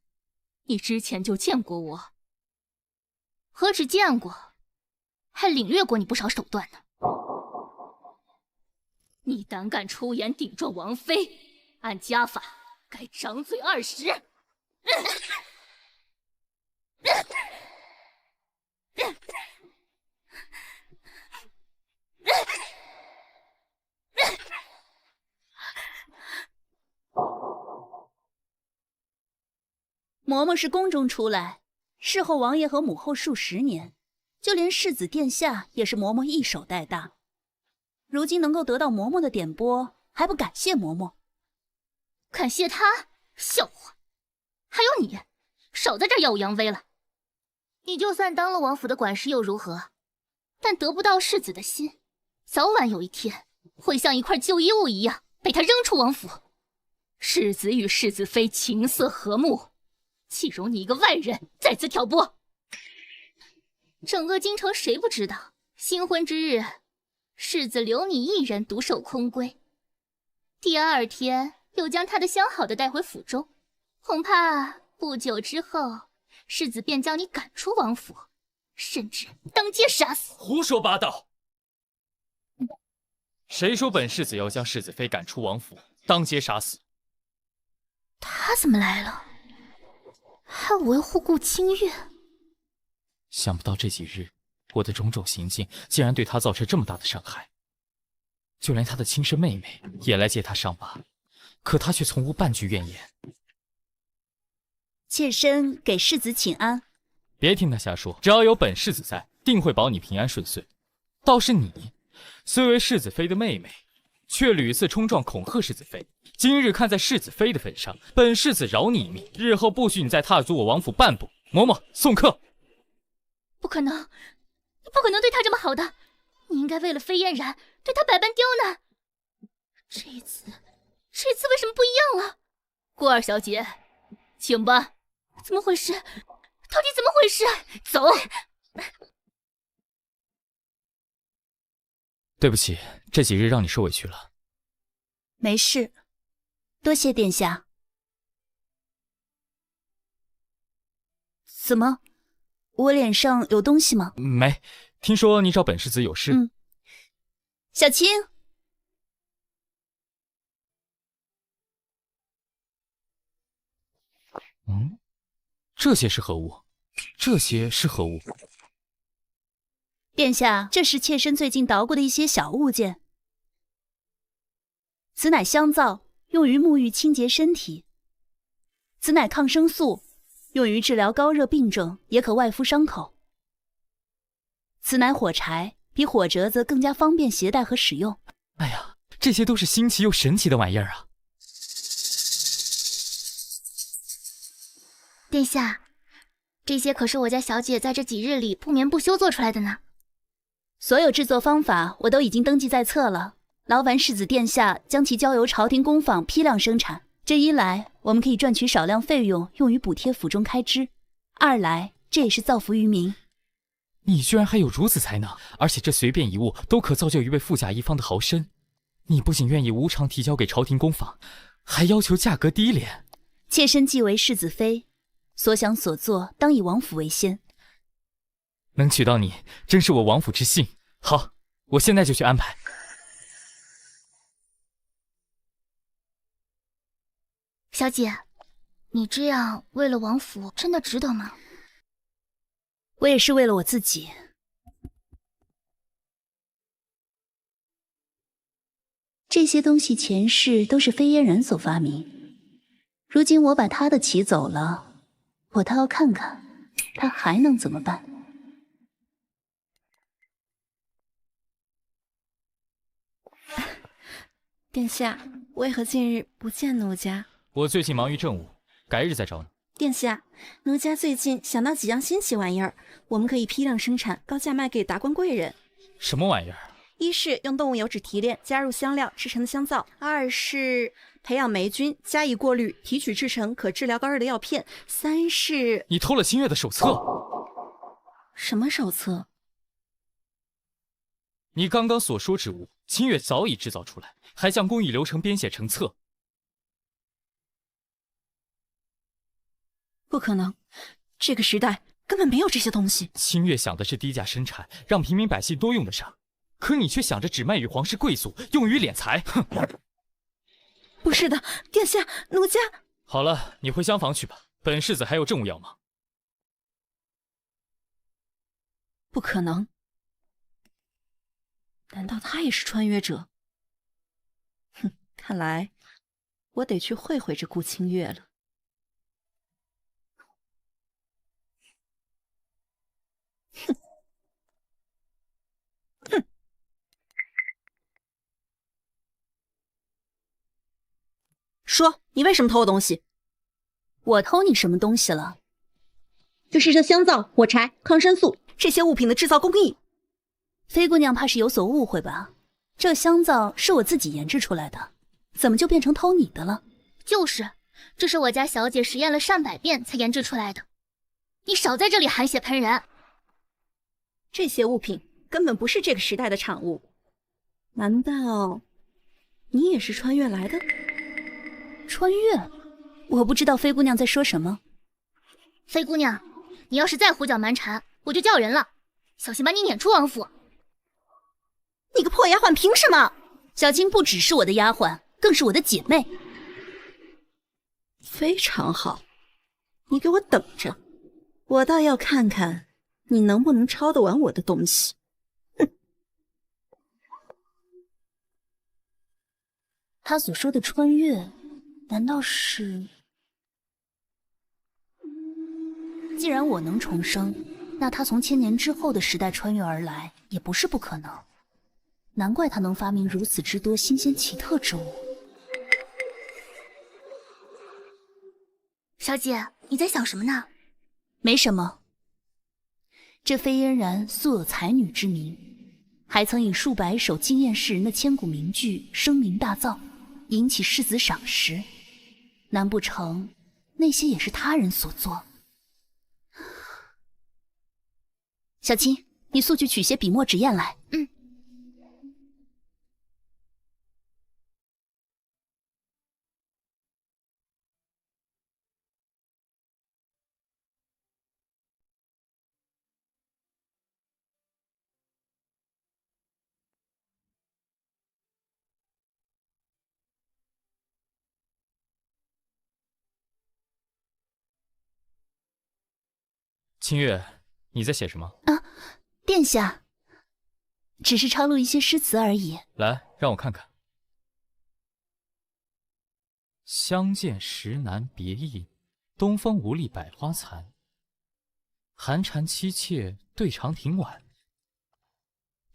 A: 之前就见过我，何止见过，还领略过你不少手段呢。你胆敢出言顶撞王妃，按家法该掌嘴20。
B: 嬷嬷是宫中出来，侍候王爷和母后数十年，就连世子殿下也是嬷嬷一手带大。如今能够得到嬷嬷的点拨，还不感谢嬷嬷？
A: 感谢他？笑话！还有你，少在这儿耀武扬威了。你就算当了王府的管事又如何？但得不到世子的心，早晚有一天会像一块旧衣物一样被他扔出王府。世子与世子妃情色和睦，岂容你一个外人再次挑拨？整个京城谁不知道，新婚之日，世子留你一人独守空闺，第二天又将他的相好的带回府中，恐怕不久之后，世子便将你赶出王府，甚至当街杀死。
E: 胡说八道！谁说本世子要将世子妃赶出王府，当街杀死？
A: 他怎么来了？还维护顾清月？
E: 想不到这几日我的种种行径，竟然对他造成这么大的伤害。就连他的亲生妹妹也来揭他伤疤，可他却从无半句怨言。
B: 妾身给世子请安。
E: 别听他瞎说，只要有本世子在，定会保你平安顺遂。倒是你，虽为世子妃的妹妹，却屡次冲撞恐吓世子妃。今日看在世子妃的份上，本世子饶你一命，日后不许你再踏足我王府半步。嬷嬷，送客。
A: 不可能，你不可能对她这么好的，你应该为了飞嫣然对她百般刁难。这次为什么不一样了？顾二小姐，请吧。怎么回事？到底怎么回事？走。
E: 对不起，这几日让你受委屈了。
B: 没事，多谢殿下。怎么，我脸上有东西吗？
E: 没，听说你找本世子有事。
B: 小青。
E: 这些是何物？这些是何物？
B: 殿下，这是妾身最近捣鼓的一些小物件。此乃香皂，用于沐浴清洁身体；此乃抗生素，用于治疗高热病症，也可外敷伤口；此乃火柴，比火折子更加方便携带和使用。
E: 哎呀，这些都是新奇又神奇的玩意儿啊！
A: 殿下，这些可是我家小姐在这几日里不眠不休做出来的呢。
B: 所有制作方法我都已经登记在册了，劳烦世子殿下将其交由朝廷工坊批量生产。这一来，我们可以赚取少量费用，用于补贴府中开支；二来，这也是造福于民。
E: 你居然还有如此才能，而且这随便一物都可造就一位富甲一方的豪绅。你不仅愿意无偿提交给朝廷工坊，还要求价格低廉。
B: 妾身既为世子妃，所想所做当以王府为先。
E: 能娶到你，真是我王府之幸。好，我现在就去安排。
A: 小姐，你这样为了王府，真的值得吗？
B: 我也是为了我自己。这些东西前世都是飞燕人所发明，如今我把他的骑走了，我倒要看看他还能怎么办。
K: 殿下，为何近日不见奴家？
E: 我最近忙于政务，改日再找你。
K: 殿下，奴家最近想到几样新奇玩意儿，我们可以批量生产，高价卖给达官贵人。
E: 什么玩意儿？
K: 一是用动物油脂提炼，加入香料制成的香皂；二是培养霉菌，加以过滤，提取制成可治疗高热的药片；三是……
E: 你偷了清月的手册？
K: 什么手册？
E: 你刚刚所说之物，清月早已制造出来，还将工艺流程编写成册。
K: 不可能，这个时代根本没有这些东西。
E: 清月想的是低价生产，让平民百姓多用得上，可你却想着只卖与皇室贵族，用于敛财。哼！
K: 不是的，殿下，奴家……
E: 好了，你回厢房去吧，本世子还有政务要忙。
K: 不可能。难道他也是穿越者？哼，看来我得去会会这顾清月了。哼，哼！说，你为什么偷我东西？
B: 我偷你什么东西了？
K: 就是这香皂、火柴、抗生素这些物品的制造工艺。
B: 飞姑娘怕是有所误会吧？这香皂是我自己研制出来的，怎么就变成偷你的了？
A: 就是，这是我家小姐实验了上百遍才研制出来的。你少在这里含血喷人！
K: 这些物品根本不是这个时代的产物。难道你也是穿越来的？
B: 穿越？我不知道飞姑娘在说什么。
A: 飞姑娘，你要是再胡搅蛮缠，我就叫人了，小心把你撵出王府。
K: 你个破丫鬟，凭什么？
B: 小青不只是我的丫鬟，更是我的姐妹。
K: 非常好，你给我等着，我倒要看看你能不能抄得完我的东西。哼！
B: 他所说的穿越，难道是……既然我能重生，那他从千年之后的时代穿越而来，也不是不可能。难怪他能发明如此之多新鲜奇特之物。
A: 小姐，你在想什么呢？
B: 没什么。这飞嫣然素有才女之名，还曾以数百首惊艳世人的千古名句声名大噪，引起世子赏识。难不成那些也是他人所作？小青，你速去取些笔墨纸砚来。
A: 嗯。
E: 清月，你在写什么？
B: 啊，殿下，只是抄录一些诗词而已。
E: 来，让我看看。相见时难别意，东风无力百花残。寒蝉凄切对长亭晚，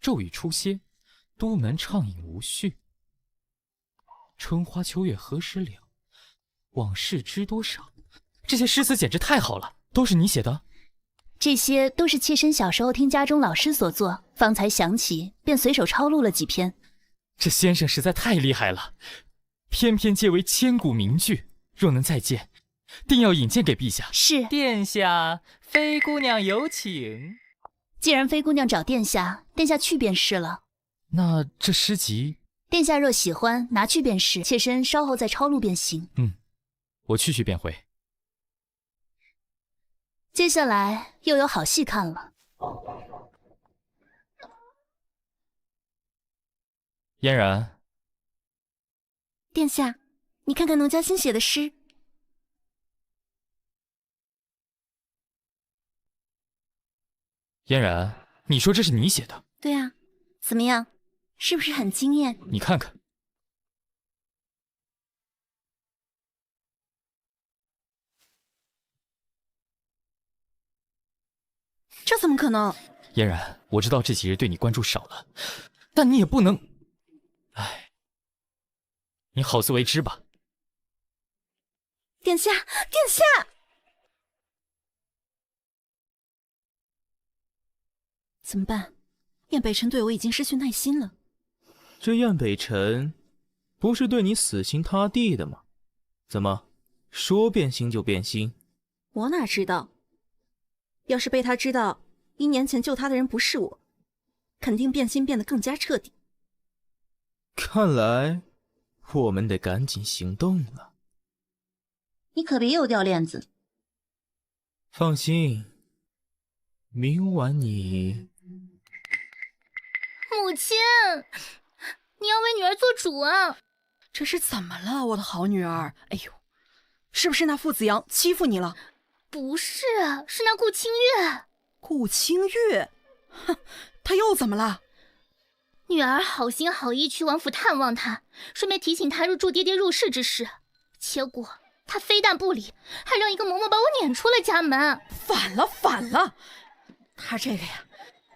E: 骤雨初歇，都门畅饮无绪。春花秋月何时了？往事知多少？这些诗词简直太好了，都是你写的？
B: 这些都是妾身小时候听家中老师所作，方才想起，便随手抄录了几篇。
E: 这先生实在太厉害了，篇篇皆为千古名句。若能再见，定要引荐给陛下。
B: 是。
E: 殿下，妃姑娘有请。
B: 既然妃姑娘找殿下，殿下去便是了。
E: 那这诗集，
B: 殿下若喜欢，拿去便是，妾身稍后再抄录便行。
E: 我去便回。
B: 接下来又有好戏看了。
E: 嫣然，
K: 殿下，你看看奴家新写的诗。
E: 嫣然，你说这是你写的？
K: 对啊，怎么样，是不是很惊艳？
E: 你看看。
K: 这怎么可能？
E: 嫣然，我知道这几日对你关注少了，但你也不能……哎，你好自为之吧。
K: 殿下，殿下！怎么办？燕北辰对我已经失去耐心了。
H: 这燕北辰不是对你死心塌地的吗？怎么说变心就变心？
K: 我哪知道？要是被他知道1年前救他的人不是我，肯定变心变得更加彻底。
H: 看来我们得赶紧行动了。
B: 你可别又掉链子。
H: 放心，明晚你……
A: 母亲，你要为女儿做主啊！
D: 这是怎么了，我的好女儿？哎呦，是不是那傅子阳欺负你了？
A: 不是，是那顾清月。
D: 顾清月？哼，他又怎么了？
A: 女儿好心好意去王府探望他，顺便提醒他入住爹爹入室之事，结果他非但不理，还让一个嬷嬷把我撵出了家门。
D: 反了，反了！他这个呀，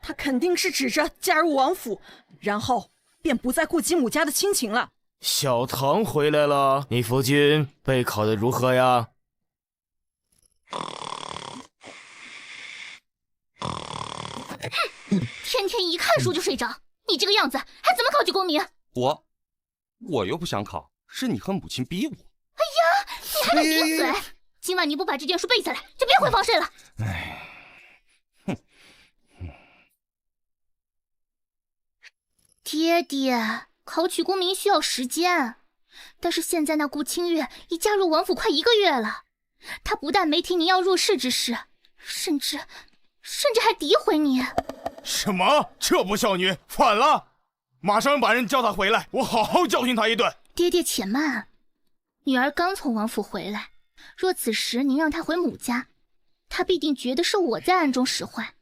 D: 他肯定是指着嫁入王府，然后便不再顾及母家的亲情了。
H: 小唐回来了，你夫君备考的如何呀？
A: 天天一看书就睡着，你这个样子还怎么考取功名？
C: 我又不想考，是你和母亲逼我。
A: 哎呀，你还敢顶嘴！今晚你不把这卷书背下来，就别回房睡了。爹爹，考取功名需要时间，但是现在那顾清月已嫁入王府快1个月了，她不但没提您要入室之事，甚至还诋毁你。
G: 什么？这不孝女，反了！马上把人叫她回来，我好好教训她一顿。
A: 爹爹且慢，女儿刚从王府回来，若此时您让她回母家，她必定觉得是我在暗中使坏，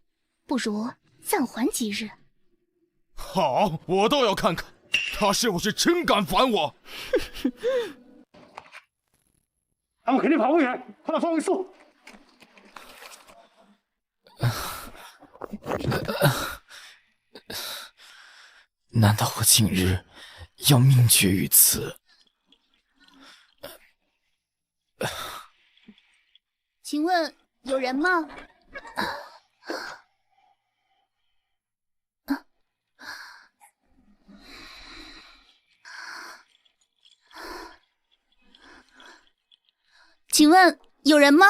A: 不如暂缓几日。
G: 好，我倒要看看她是不是真敢烦我。
J: 他们肯定跑不远，快把方位速。
E: 难道我今日要命绝于此？
B: 请问有人吗？请问有人吗？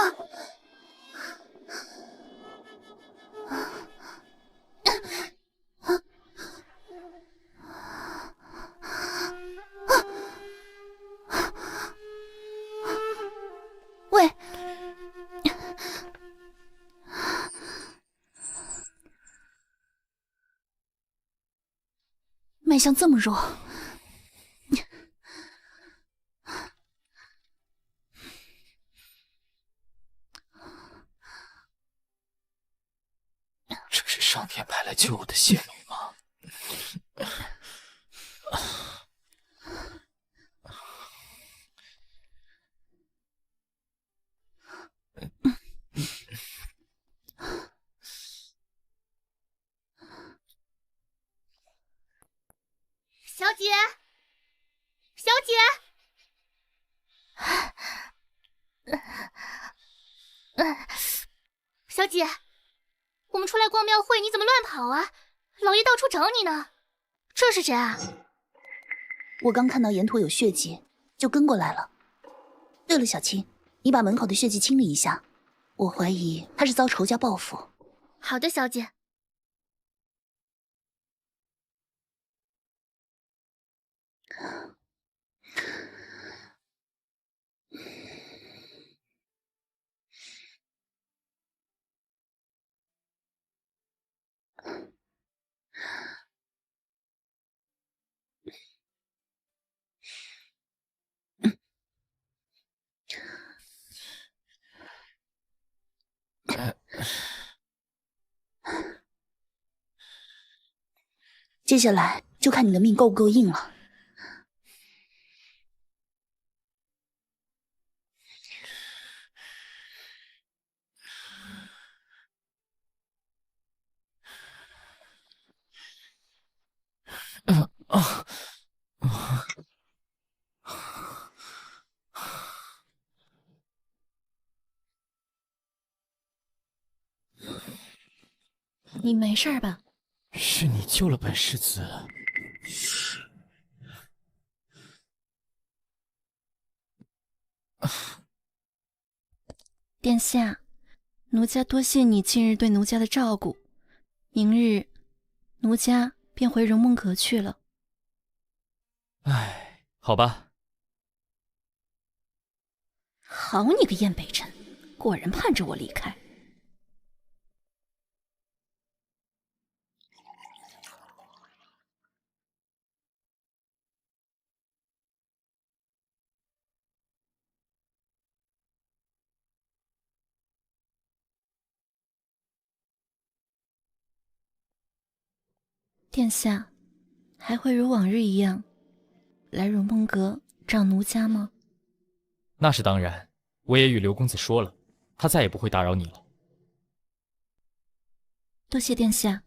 B: 喂，脉象这么弱，
I: 这是上天派来救我的仙女吗？
A: 小姐，小姐，小姐，我们出来逛庙会，你怎么乱跑啊？老爷到处找你呢。这是谁啊？
B: 我刚看到沿途有血迹，就跟过来了。对了，小青，你把门口的血迹清理一下，我怀疑他是遭仇家报复。
A: 好的，小姐。
B: 接下来就看你的命够不够硬了。
K: 你没事吧？
I: 是你救了本世子。
K: 殿下，奴家多谢你近日对奴家的照顾，明日奴家便回荣梦阁去了。
E: 唉，好吧。
K: 好你个燕北辰，果然盼着我离开。殿下，还会如往日一样来荣梦阁找奴家吗？
E: 那是当然，我也与刘公子说了，他再也不会打扰你了。
K: 多谢殿下。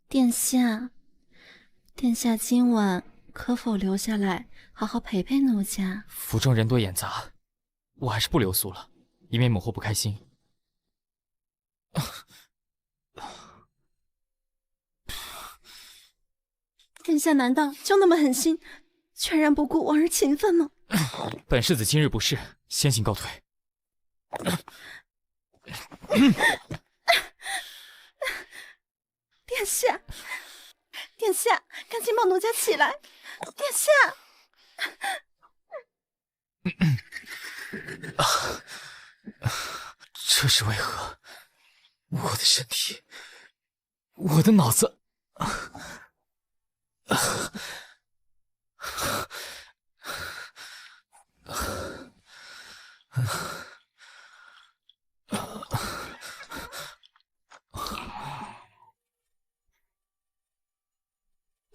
K: 殿下，殿下今晚可否留下来好好陪陪奴家？
E: 府中人多眼杂，我还是不留宿了，以免母后不开心。
K: 殿下难道就那么狠心，全然不顾往日情分吗？
E: 本世子今日不适，先行告退。
K: 殿下，殿下，赶紧帮奴家起来！殿下，
E: 这是为何？我的身体，我的脑子，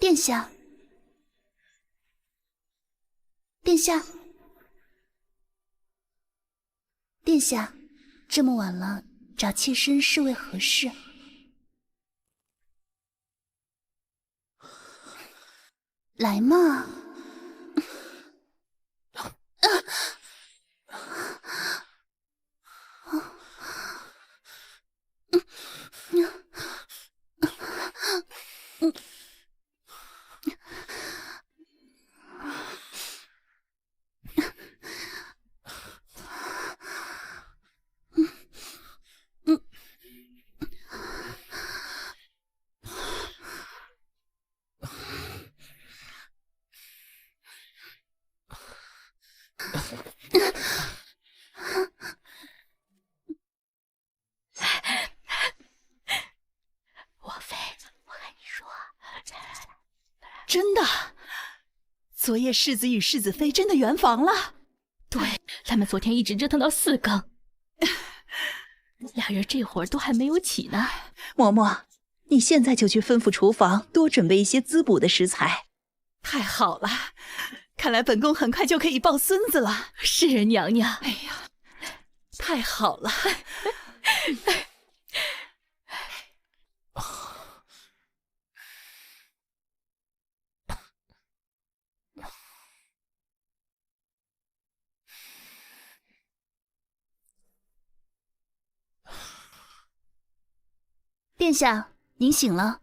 B: 殿下，殿下，殿下，这么晚了，找妾身是为何事？来嘛！
F: 真的？昨夜世子与世子妃真的圆房了？
A: 对，他们昨天一直折腾到4更，俩人这会儿都还没有起呢。
F: 嬷嬷，你现在就去吩咐厨房多准备一些滋补的食材。太好了，看来本宫很快就可以抱孙子了。
A: 是娘娘。
F: 哎呀，太好了。
B: 殿下，您醒了。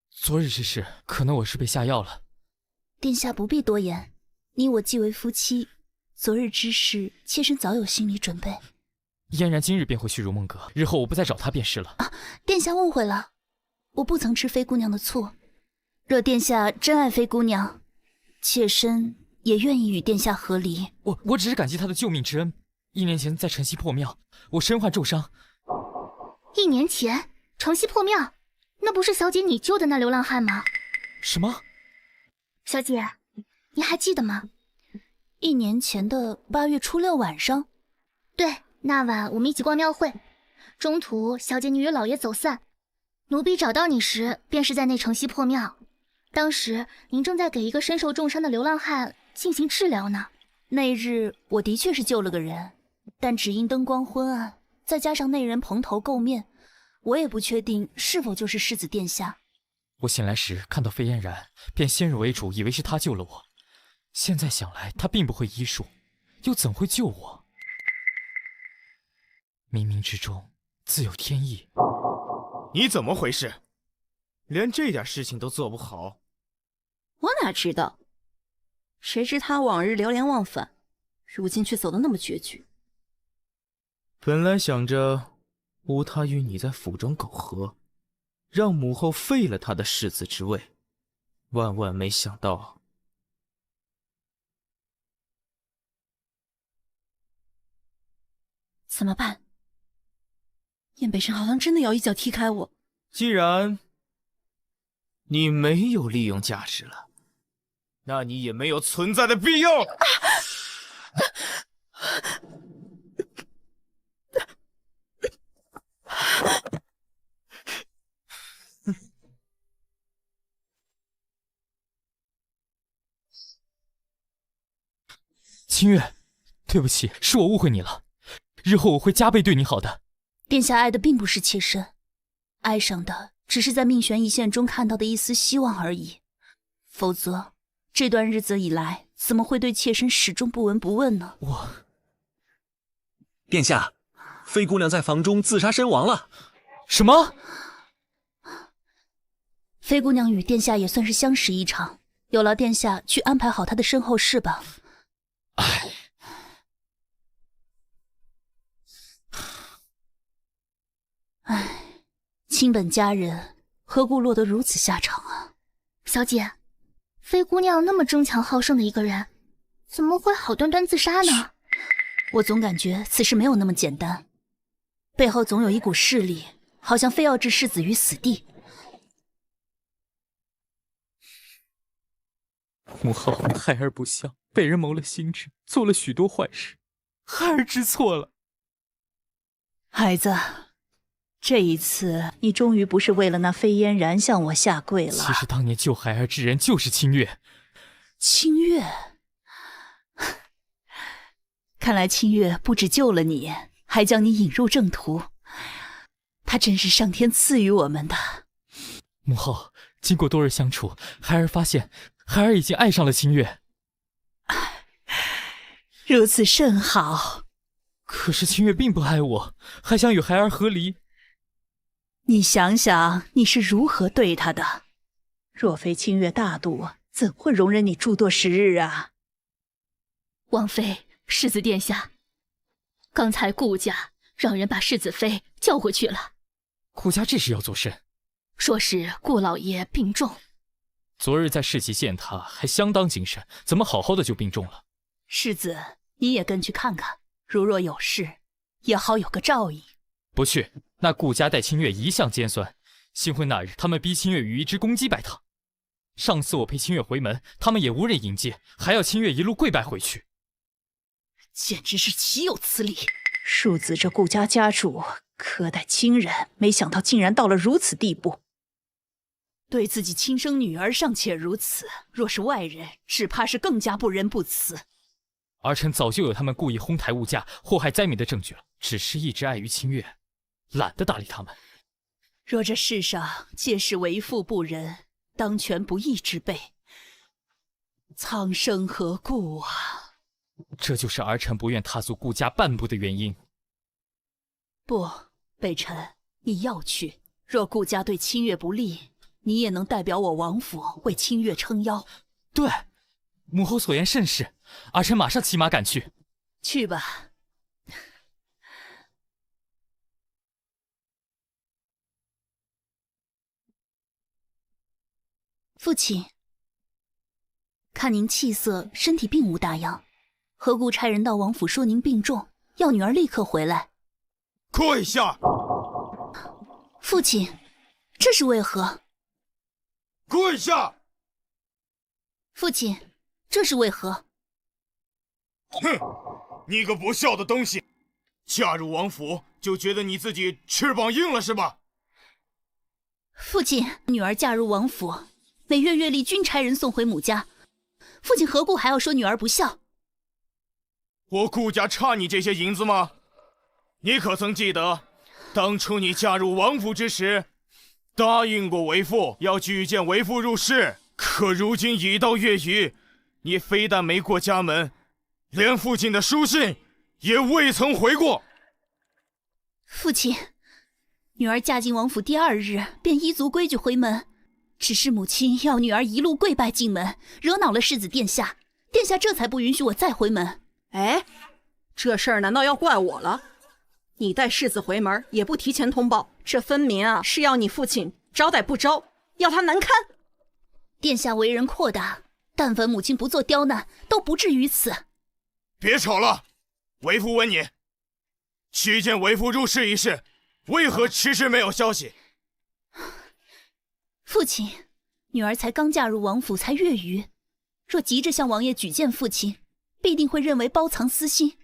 E: 昨日之事，可能我是被下药了。
B: 殿下不必多言，你我既为夫妻，昨日之事，妾身早有心理准备。
E: 嫣然今日便会去如梦阁，日后我不再找她便是了。
B: 殿下误会了，我不曾吃妃姑娘的醋。若殿下真爱妃姑娘，妾身也愿意与殿下和离。
E: 我只是感激她的救命之恩。1年前在晨曦破庙，我身患重伤。
A: 1年前晨曦破庙，那不是小姐你救的那流浪汉吗？
E: 什么？
A: 小姐，你还记得吗
B: ？1年前的8月初6晚上。
A: 对，那晚我们一起逛庙会，中途小姐你与老爷走散，奴婢找到你时，便是在那晨曦破庙。当时您正在给一个身受重伤的流浪汉进行治疗呢。
B: 那日我的确是救了个人，但只因灯光昏暗，再加上那人蓬头垢面，我也不确定是否就是世子殿下。
E: 我醒来时看到飞嫣然，便先入为主，以为是他救了我。现在想来，他并不会医术，又怎会救我？冥冥之中自有天意。
G: 你怎么回事？连这点事情都做不好？
K: 我哪知道？谁知他往日流连忘返，如今却走得那么决绝。
H: 本来想着无他与你在府中苟合，让母后废了他的世子之位，万万没想到。
K: 怎么办？燕北辰好像真的要一脚踢开我。
H: 既然你没有利用价值了，那你也没有存在的必要。
E: 清月，对不起，是我误会你了，日后我会加倍对你好的。
B: 殿下爱的并不是妾身，爱上的只是在命悬一线中看到的一丝希望而已。否则，这段日子以来，怎么会对妾身始终不闻不问呢？
L: 殿下，妃姑娘在房中自杀身亡了。
E: 什么？
B: 妃姑娘与殿下也算是相识一场，有劳殿下去安排好她的身后事吧。唉，亲本佳人何故落得如此下场啊？
A: 小姐，妃姑娘那么争强好胜的一个人，怎么会好端端自杀呢？
B: 我总感觉此事没有那么简单，背后总有一股势力，好像非要置世子于死地。
E: 母后孩儿不孝，被人谋了心智，做了许多坏事，孩儿知错了。
F: 孩子，这一次你终于不是为了那飞嫣然向我下跪了。
E: 其实当年救孩儿之人就是清月。
F: 清月，看来清月不只救了你，还将你引入正途。她真是上天赐予我们的。
E: 母后，经过多日相处，孩儿发现孩儿已经爱上了清月。
F: 如此甚好。
E: 可是清月并不爱我，还想与孩儿和离。
F: 你想想你是如何对她的，若非清月大度，怎会容忍你诸多时日啊？
A: 王妃，世子殿下，刚才顾家让人把世子妃叫回去了。
E: 顾家这是要做甚？
A: 说是顾老爷病重。
E: 昨日在市集见他还相当精神，怎么好好的就病重了？
F: 世子，你也跟去看看，如若有事，也好有个照应。
E: 不去，那顾家待清月一向尖酸，新婚那日他们逼清月与一只公鸡拜堂。上次我陪清月回门，他们也无人迎接，还要清月一路跪拜回去，
F: 简直是岂有此理！庶子这顾家家主苛待亲人，没想到竟然到了如此地步。对自己亲生女儿尚且如此，若是外人，只怕是更加不仁不慈。
E: 儿臣早就有他们故意哄抬物价、祸害灾民的证据了，只是一直碍于清月，懒得搭理他们。
F: 若这世上皆是为父不仁、当权不义之辈，苍生何故啊？
E: 这就是儿臣不愿踏足顾家半步的原因。
F: 不，北辰，你要去。若顾家对清月不利，你也能代表我王府为清月撑腰。
E: 对，母后所言甚是，儿臣马上骑马赶去。
F: 去吧。父亲，看您气色，身体并无大恙，何故差人到王府说您病重，要女儿立刻回来？
G: 跪下！
F: 父亲，这是为何？
G: 跪下！
F: 父亲，这是为何？
G: 哼，你个不孝的东西！嫁入王府就觉得你自己翅膀硬了是吧？
F: 父亲，女儿嫁入王府，每月月例均差人送回母家，父亲何故还要说女儿不孝？
G: 我顾家差你这些银子吗？你可曾记得，当初你嫁入王府之时，答应过为父要举荐为父入仕？可如今已到月余，你非但没过家门，连父亲的书信也未曾回过。
F: 父亲，女儿嫁进王府第2日便依足规矩回门，只是母亲要女儿一路跪拜进门，惹恼了世子殿下，殿下这才不允许我再回门。
D: 哎，这事儿难道要怪我了？你带世子回门也不提前通报，这分明啊是要你父亲招待不周，要他难堪。
F: 殿下为人阔大，但凡母亲不做刁难，都不至于此。
G: 别吵了，为父问你，举荐为父入仕一事，为何迟迟没有消息？
F: 父亲，女儿才刚嫁入王府，才月余，若急着向王爷举荐父亲，必定会认为包藏私心。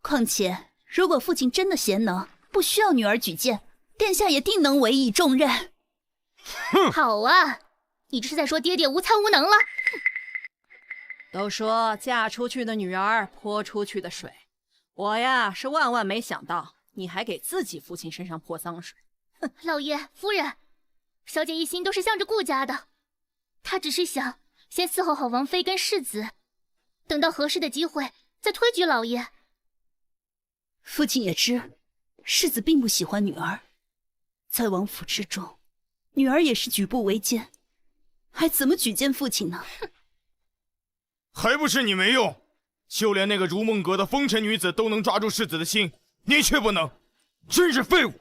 F: 况且，如果父亲真的贤能，不需要女儿举荐，殿下也定能委以重任。
A: 好啊，你这是在说爹爹无才无能了？
D: 都说嫁出去的女儿泼出去的水，我呀是万万没想到，你还给自己父亲身上泼脏水。
A: 老爷夫人，小姐一心都是向着顾家的，她只是想先伺候好王妃跟世子，等到合适的机会再推举老爷。
F: 父亲也知，世子并不喜欢女儿，在王府之中，女儿也是举步维艰，还怎么举荐父亲呢？
G: 还不是你没用，就连那个如梦阁的风尘女子都能抓住世子的心，你却不能，真是废物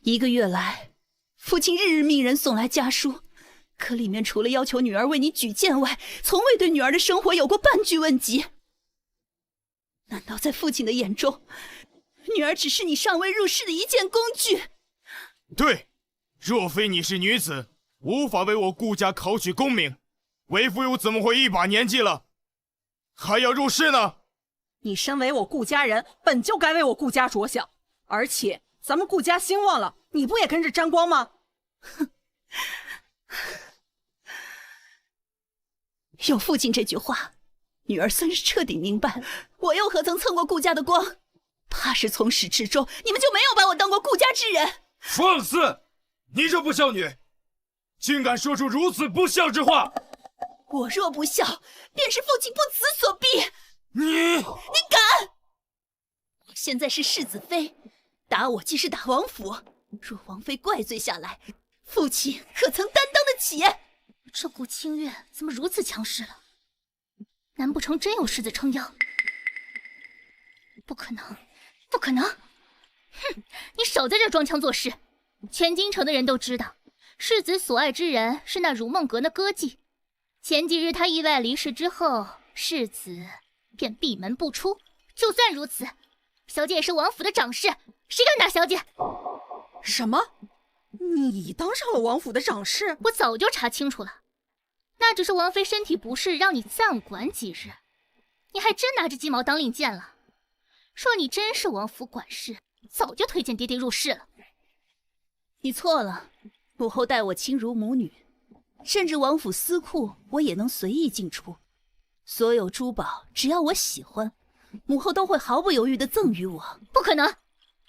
F: ！1个月来，父亲日日命人送来家书，可里面除了要求女儿为你举荐外，从未对女儿的生活有过半句问及。难道在父亲的眼中，女儿只是你尚未入仕的一件工具？
G: 对，若非你是女子，无法为我顾家考取功名，为父又怎么会一把年纪了，还要入仕呢？
D: 你身为我顾家人，本就该为我顾家着想，而且咱们顾家兴旺了，你不也跟着沾光吗？
F: 有父亲这句话，女儿算是彻底明白了，我又何曾蹭过顾家的光？怕是从始至终，你们就没有把我当过顾家之人。
G: 放肆！你这不孝女，竟敢说出如此不孝之话！
F: 我若不孝，便是父亲不辞所逼。
G: 你
F: 敢！我现在是世子妃，打我即是打王府。若王妃怪罪下来，父亲可曾担当得起？
A: 这顾清月怎么如此强势了？难不成真有世子撑腰？不可能，不可能！哼，你少在这装腔作势。全京城的人都知道，世子所爱之人是那如梦阁的歌妓。前几日他意外离世之后，世子便闭门不出。就算如此，小姐也是王府的长侍，谁敢打小姐？
D: 什么？你当上了王府的长侍？
A: 我早就查清楚了，那只是王妃身体不适，让你暂管几日。你还真拿着鸡毛当令箭了。若你真是王府管事，早就推荐爹爹入室了。
B: 你错了，母后待我亲如母女，甚至王府私库我也能随意进出，所有珠宝只要我喜欢，母后都会毫不犹豫地赠予我。
A: 不可能，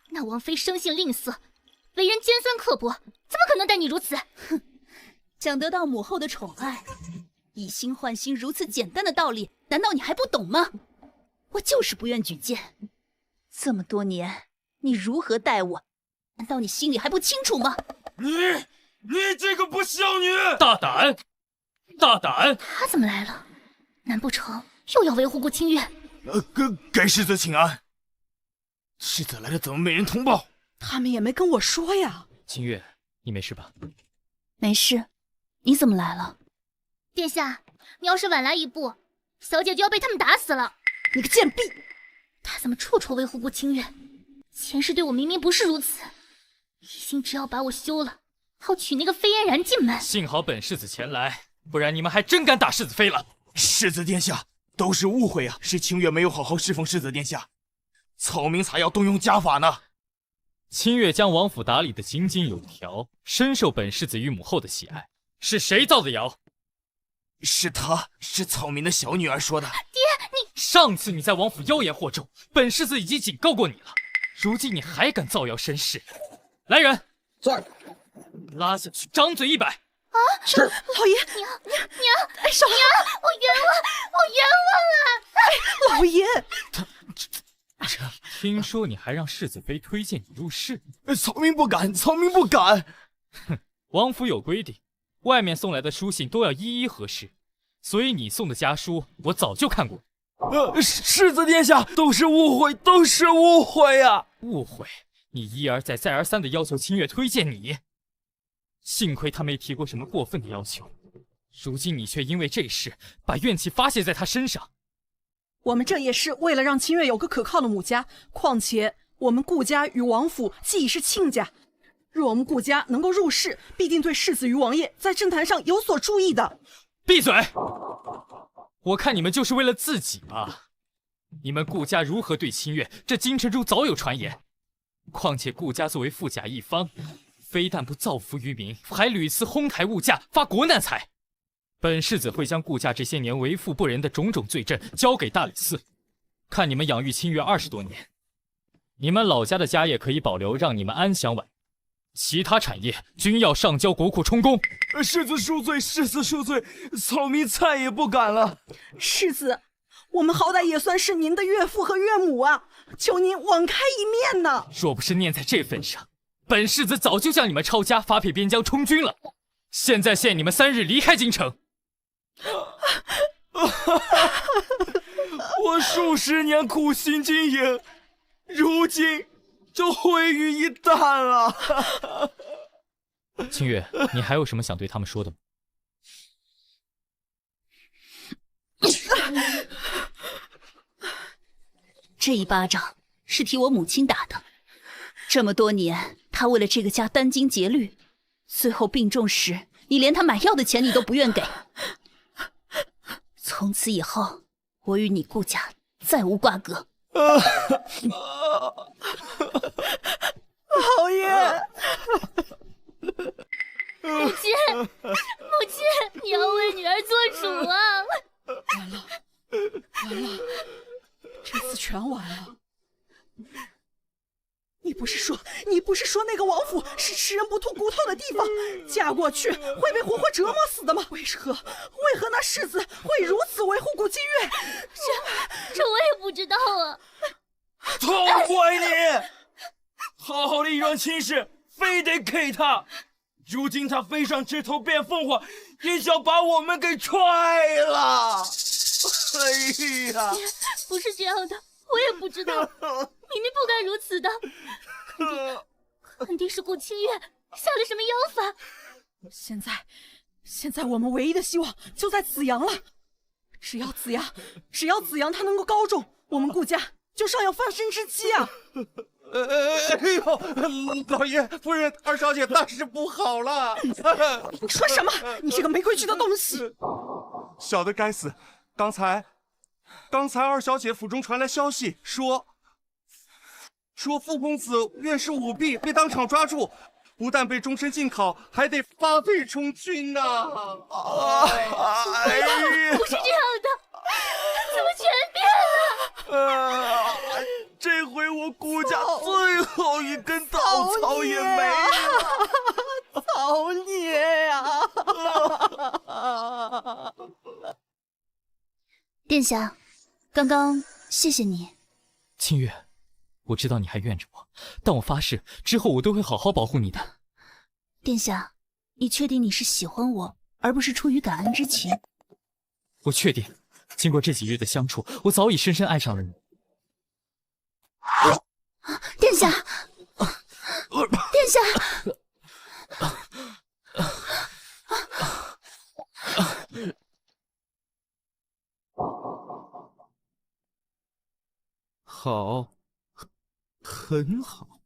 A: 那王妃生性吝啬，为人尖酸刻薄，怎么可能待你如此？
B: 哼，想得到母后的宠爱，以心换心如此简单的道理，难道你还不懂吗？我就是不愿举荐。这么多年，你如何待我，难道你心里还不清楚吗？
G: 你这个不孝女！
E: 大胆！大胆！
A: 他怎么来了？难不成又要维护顾清月？
G: 给世子请安。世子来了，怎么没人通报？
D: 他们也没跟我说呀。
E: 清月，你没事吧？
B: 没事。你怎么来了？
A: 殿下，你要是晚来一步，小姐就要被他们打死了。
D: 你个贱婢！
A: 他怎么处处维护顾清月？前世对我明明不是如此，一心只要把我休了，好娶那个飞嫣然进门。
E: 幸好本世子前来，不然你们还真敢打世子妃了。
G: 世子殿下，都是误会啊！是清月没有好好侍奉世子殿下，草民才要动用家法呢。
E: 清月将王府打理得井井有条，深受本世子与母后的喜爱。是谁造的谣？
G: 是她，是草民的小女儿说的。
A: 爹，你
E: 上次你在王府妖言惑众，本世子已经警告过你了，如今你还敢造谣生事？来人，
J: 在，
E: 拉下去，张嘴100。
A: 啊！
J: 是
D: 老爷，
A: 娘，
D: 哎，少
A: 娘，我冤枉了！
D: 老爷，
E: 听说你还让世子妃推荐你入室？
G: 草民不敢，草民不敢。
E: 哼，王府有规定，外面送来的书信都要一一核实，所以你送的家书我早就看过。
G: 世子殿下，都是误会，都是误会啊！
E: 误会？你一而再再而三的要求清月推荐你，幸亏他没提过什么过分的要求，如今你却因为这事把怨气发泄在他身上。
D: 我们这也是为了让清月有个可靠的母家，况且我们顾家与王府既已是亲家，若我们顾家能够入室，必定对世子与王爷在政坛上有所注意的。
E: 闭嘴！我看你们就是为了自己吧。你们顾家如何对清月，这京城中早有传言。况且顾家作为富甲一方，非但不造福于民，还屡次哄抬物价，发国难财。本世子会将顾家这些年为富不仁的种种罪证交给大理寺，看你们养育清月20多年，你们老家的家业可以保留，让你们安享晚年，其他产业均要上交国库充公。
G: 世子恕罪，世子恕罪，草民再也不敢了。
D: 世子，我们好歹也算是您的岳父和岳母啊，求您网开一面呢。
E: 若不是念在这份上，本世子早就将你们抄家，发配边疆充军了。现在限你们3日离开京城。
G: 我数10年苦心经营，如今就毁于一旦了。
E: 清月，你还有什么想对他们说的吗？
B: 这一巴掌是替我母亲打的。这么多年，她为了这个家殚精竭虑，最后病重时，你连她买药的钱你都不愿给。从此以后，我与你顾家再无瓜葛。
D: 老爷，
A: 母亲，母亲，你要为女儿做主啊！
D: 完了，这次全完了。你不是说那个王府是吃人不吐骨头的地方，嫁过去会被活活折磨死的吗？为何那世子会如此维护顾清月？
A: 这我也不知道啊。
G: 都怪你！好好的一桩亲事，非得给他。如今他飞上枝头变凤凰，也想把我们给踹了。哎呀，
A: 不是这样的，我也不知道，明明不该如此的。肯定是顾清月下了什么妖法。
D: 现在我们唯一的希望就在子阳了。只要子阳他能够高中，我们顾家就尚有翻身之机啊！
C: 哎呦，老爷、夫人、二小姐，大事不好了！
D: 你说什么？你这个没规矩的东西！
C: 小的该死，刚才二小姐府中传来消息，说傅公子院士舞弊，被当场抓住，不但被终身禁考，还得发配充军呐！哎呀，
A: 不是这样的，怎么全变了？
C: 这回我顾家最后一根稻草也没了！
D: 造孽呀！
B: 殿下，刚刚谢谢你。
E: 清月，我知道你还怨着我，但我发誓，之后我都会好好保护你的。
B: 殿下，你确定你是喜欢我，而不是出于感恩之情？
E: 我确定，经过这几日的相处，我早已深深爱上了你。
B: 殿下，殿下。
H: 好，很好，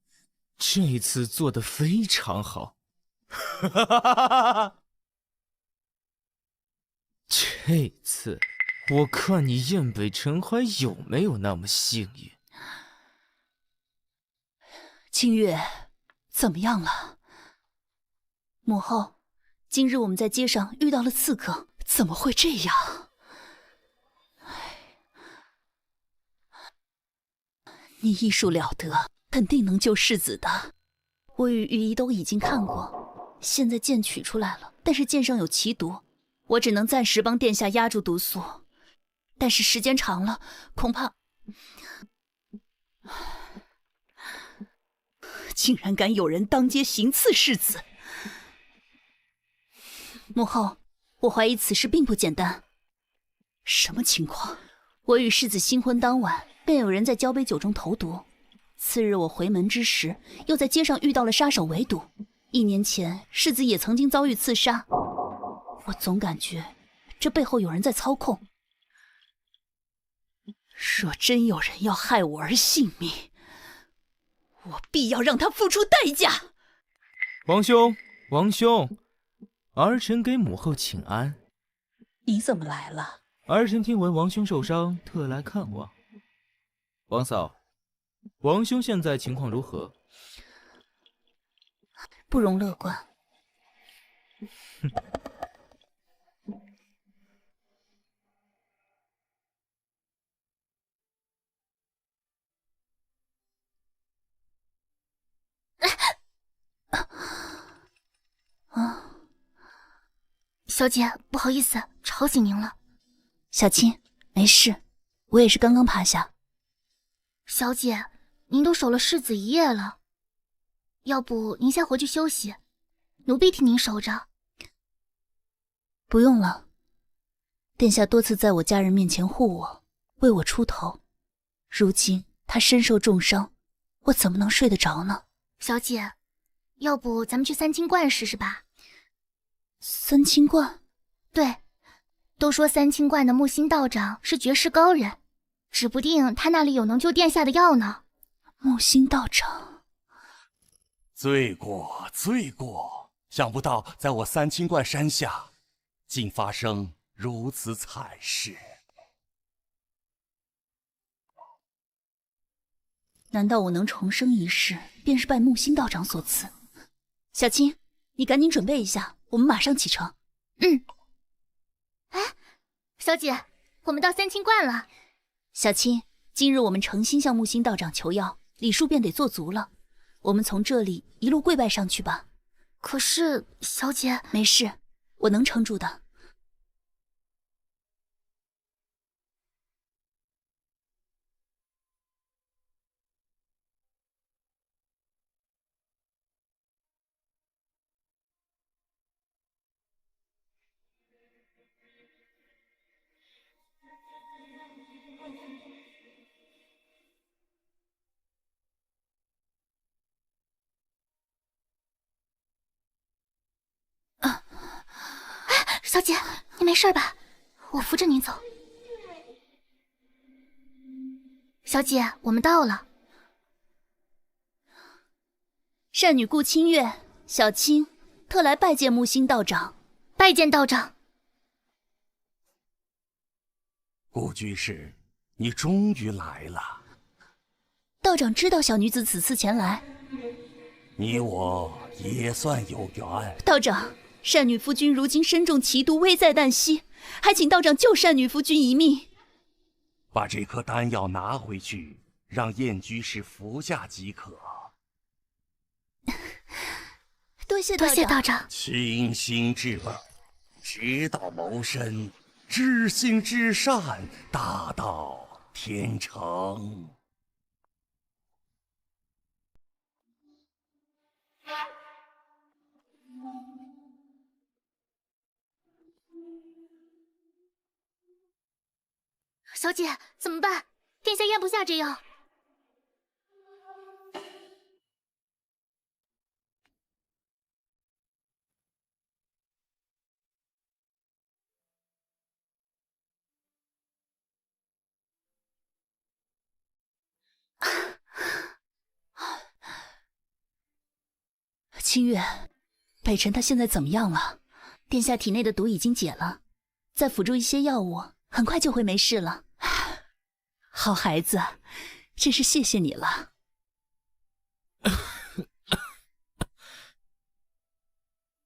H: 这次做得非常好。这次我看你燕北陈怀有没有那么幸运。
B: 清月，怎么样了？母后，今日我们在街上遇到了刺客，怎么会这样？你医术了得，肯定能救世子的。我与御医都已经看过，现在剑取出来了，但是剑上有奇毒，我只能暂时帮殿下压住毒素，但是时间长了，恐怕……竟然敢有人当街行刺世子！母后，我怀疑此事并不简单。什么情况？我与世子新婚当晚，便有人在交杯酒中投毒。次日我回门之时，又在街上遇到了杀手围堵。1年前，世子也曾经遭遇刺杀。我总感觉这背后有人在操控。若真有人要害我儿性命，我必要让他付出代价。
H: 王兄，王兄，儿臣给母后请安。
F: 你怎么来了？
H: 儿臣听闻王兄受伤，特来看望。王嫂，王兄现在情况如何？
B: 不容乐观。
A: 小姐，不好意思，吵醒您了。
B: 小青，没事，我也是刚刚趴下。
A: 小姐，您都守了世子1夜了，要不您先回去休息，奴婢替您守着。
B: 不用了，殿下多次在我家人面前护我，为我出头，如今他身受重伤，我怎么能睡得着呢？
A: 小姐，要不咱们去三清观试试吧？
B: 三清观？
A: 对，都说三清观的木心道长是绝世高人，指不定他那里有能救殿下的药呢。
B: 木心道长，
C: 罪过，罪过！想不到在我三清观山下，竟发生如此惨事。
B: 难道我能重生一世，便是拜木心道长所赐？小青，你赶紧准备一下，我们马上启程。
A: 哎，小姐，我们到三清观了。
B: 小青，今日我们诚心向木心道长求药，礼数便得做足了。我们从这里一路跪拜上去吧。
A: 可是，小姐，
B: 没事，我能撑住的。
A: 小姐，你没事吧？我扶着您走。小姐，我们到了。
B: 善女顾清月，小青特来拜见木星道长。
A: 拜见道长。
C: 顾居士，你终于来了。
B: 道长知道小女子此次前来，
C: 你我也算有缘。
B: 道长，善女夫君如今身中奇毒，危在旦夕，还请道长救善女夫君一命。
C: 把这颗丹药拿回去，让燕居士服下即可。
B: 多谢
A: 道长。
C: 清心至本，直道谋身，知心知善，大道天成。
A: 小姐，怎么办？殿下咽不下这药。
B: 清月，北辰他现在怎么样了？殿下体内的毒已经解了，再辅助一些药物，很快就会没事了。好孩子，真是谢谢你了。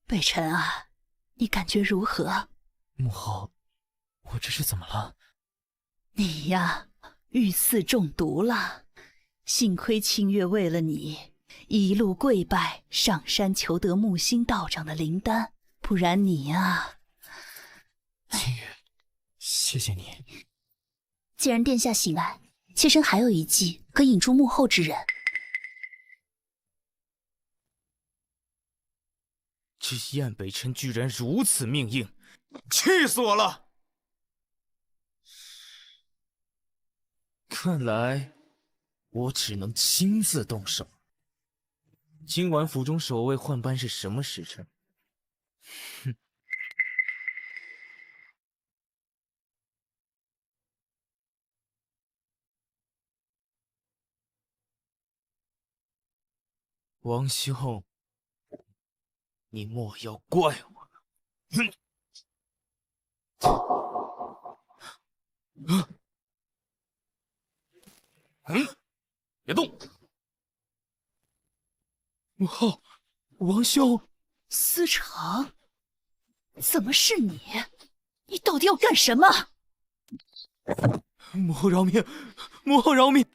B: 北辰啊，你感觉如何？
H: 母后，我这是怎么了？
B: 你呀，遇刺中毒了。幸亏清月为了你，一路跪拜上山求得木星道长的灵丹，不然你啊……
H: 清月，谢谢你。
B: 既然殿下喜爱，妾身还有一计可引出幕后之人。
H: 这燕北辰居然如此命硬，
G: 气死我了！
H: 看来我只能亲自动手。今晚府中守卫换班是什么时辰？哼！王兄，你莫要怪我了。
G: 别动！
H: 母后，王兄，
B: 思成，怎么是你？你到底要干什么？
H: 母后饶命！母后饶命！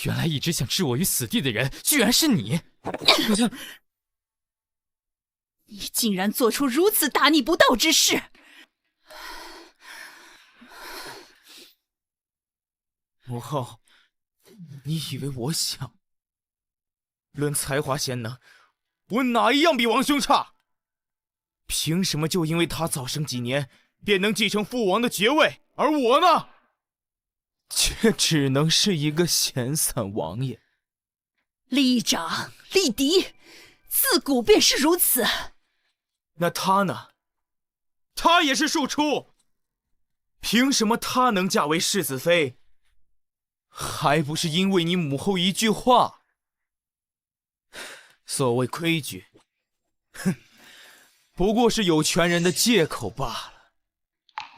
E: 原来一直想置我于死地的人，居然是你！
B: 你竟然做出如此大逆不道之事！
H: 母后，你以为我想？论才华贤能，我哪一样比王兄差？凭什么就因为他早生几年，便能继承父王的爵位，而我呢，却只能是一个闲散王爷？
B: 立长、立嫡，自古便是如此。
H: 那他呢？他也是庶出，凭什么他能嫁为世子妃？还不是因为你母后一句话？所谓规矩，哼，不过是有权人的借口罢了。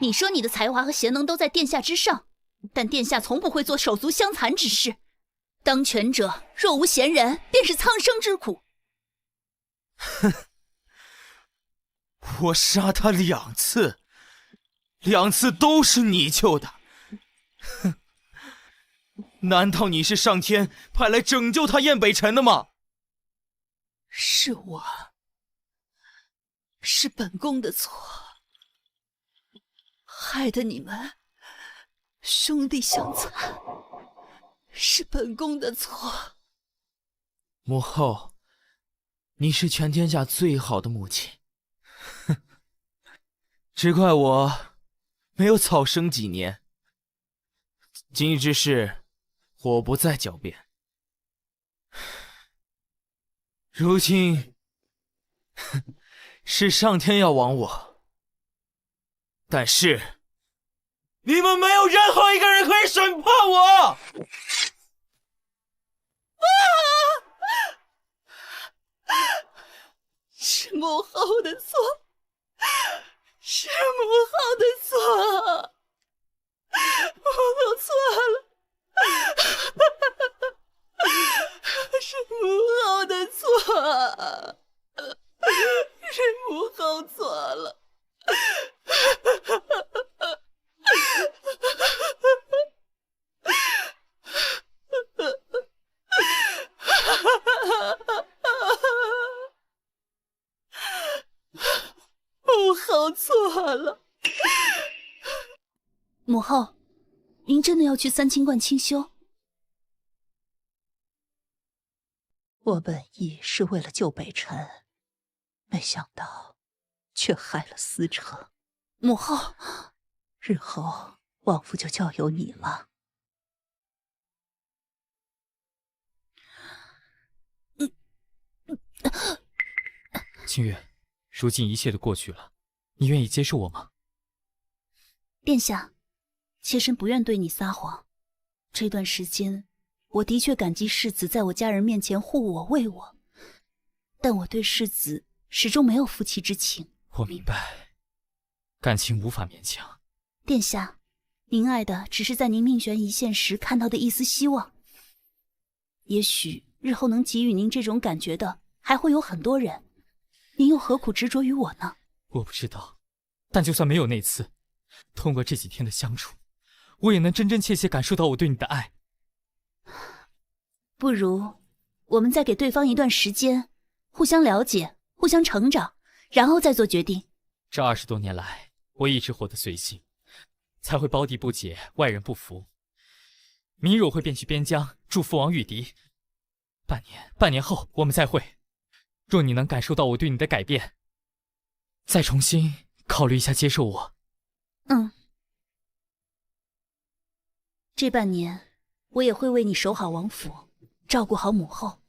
B: 你说你的才华和贤能都在殿下之上，但殿下从不会做手足相残之事。当权者若无贤人，便是苍生之苦。
H: 哼，我杀他2次，2次都是你救的。哼，难道你是上天派来拯救他燕北辰的吗？
B: 是我，是本宫的错，害得你们兄弟相残，是本宫的错。
H: 母后，你是全天下最好的母亲，哼，只怪我没有早生几年。今日之事，我不再狡辩。如今，是上天要亡我，但是你们没有任何一个人可以审判我。
K: 母后的错，是母后的错，母后错了，是母后的错，是母后错了。母后错了。
B: 母后，您真的要去三清观清修？
F: 我本意是为了救北辰，没想到却害了思成。
B: 母后，
F: 日后王府就交由你了。
E: 清月，如今一切都过去了，你愿意接受我吗？
B: 殿下，妾身不愿对你撒谎。这段时间，我的确感激世子在我家人面前护我、为我，但我对世子始终没有夫妻之情。
E: 我明白，感情无法勉强。
B: 殿下，您爱的只是在您命悬一线时看到的一丝希望。也许日后能给予您这种感觉的还会有很多人，您又何苦执着于我呢？
E: 我不知道，但就算没有那次，通过这几天的相处，我也能真真切切感受到我对你的爱。
B: 不如我们再给对方一段时间，互相了解，互相成长，然后再做决定。
E: 这20多年来，我一直活得随性，才会胞弟不解，外人不服。明日我会便去边疆助父王御敌，半年后我们再会。若你能感受到我对你的改变，再重新考虑一下接受我。
B: 这半年我也会为你守好王府，照顾好母后。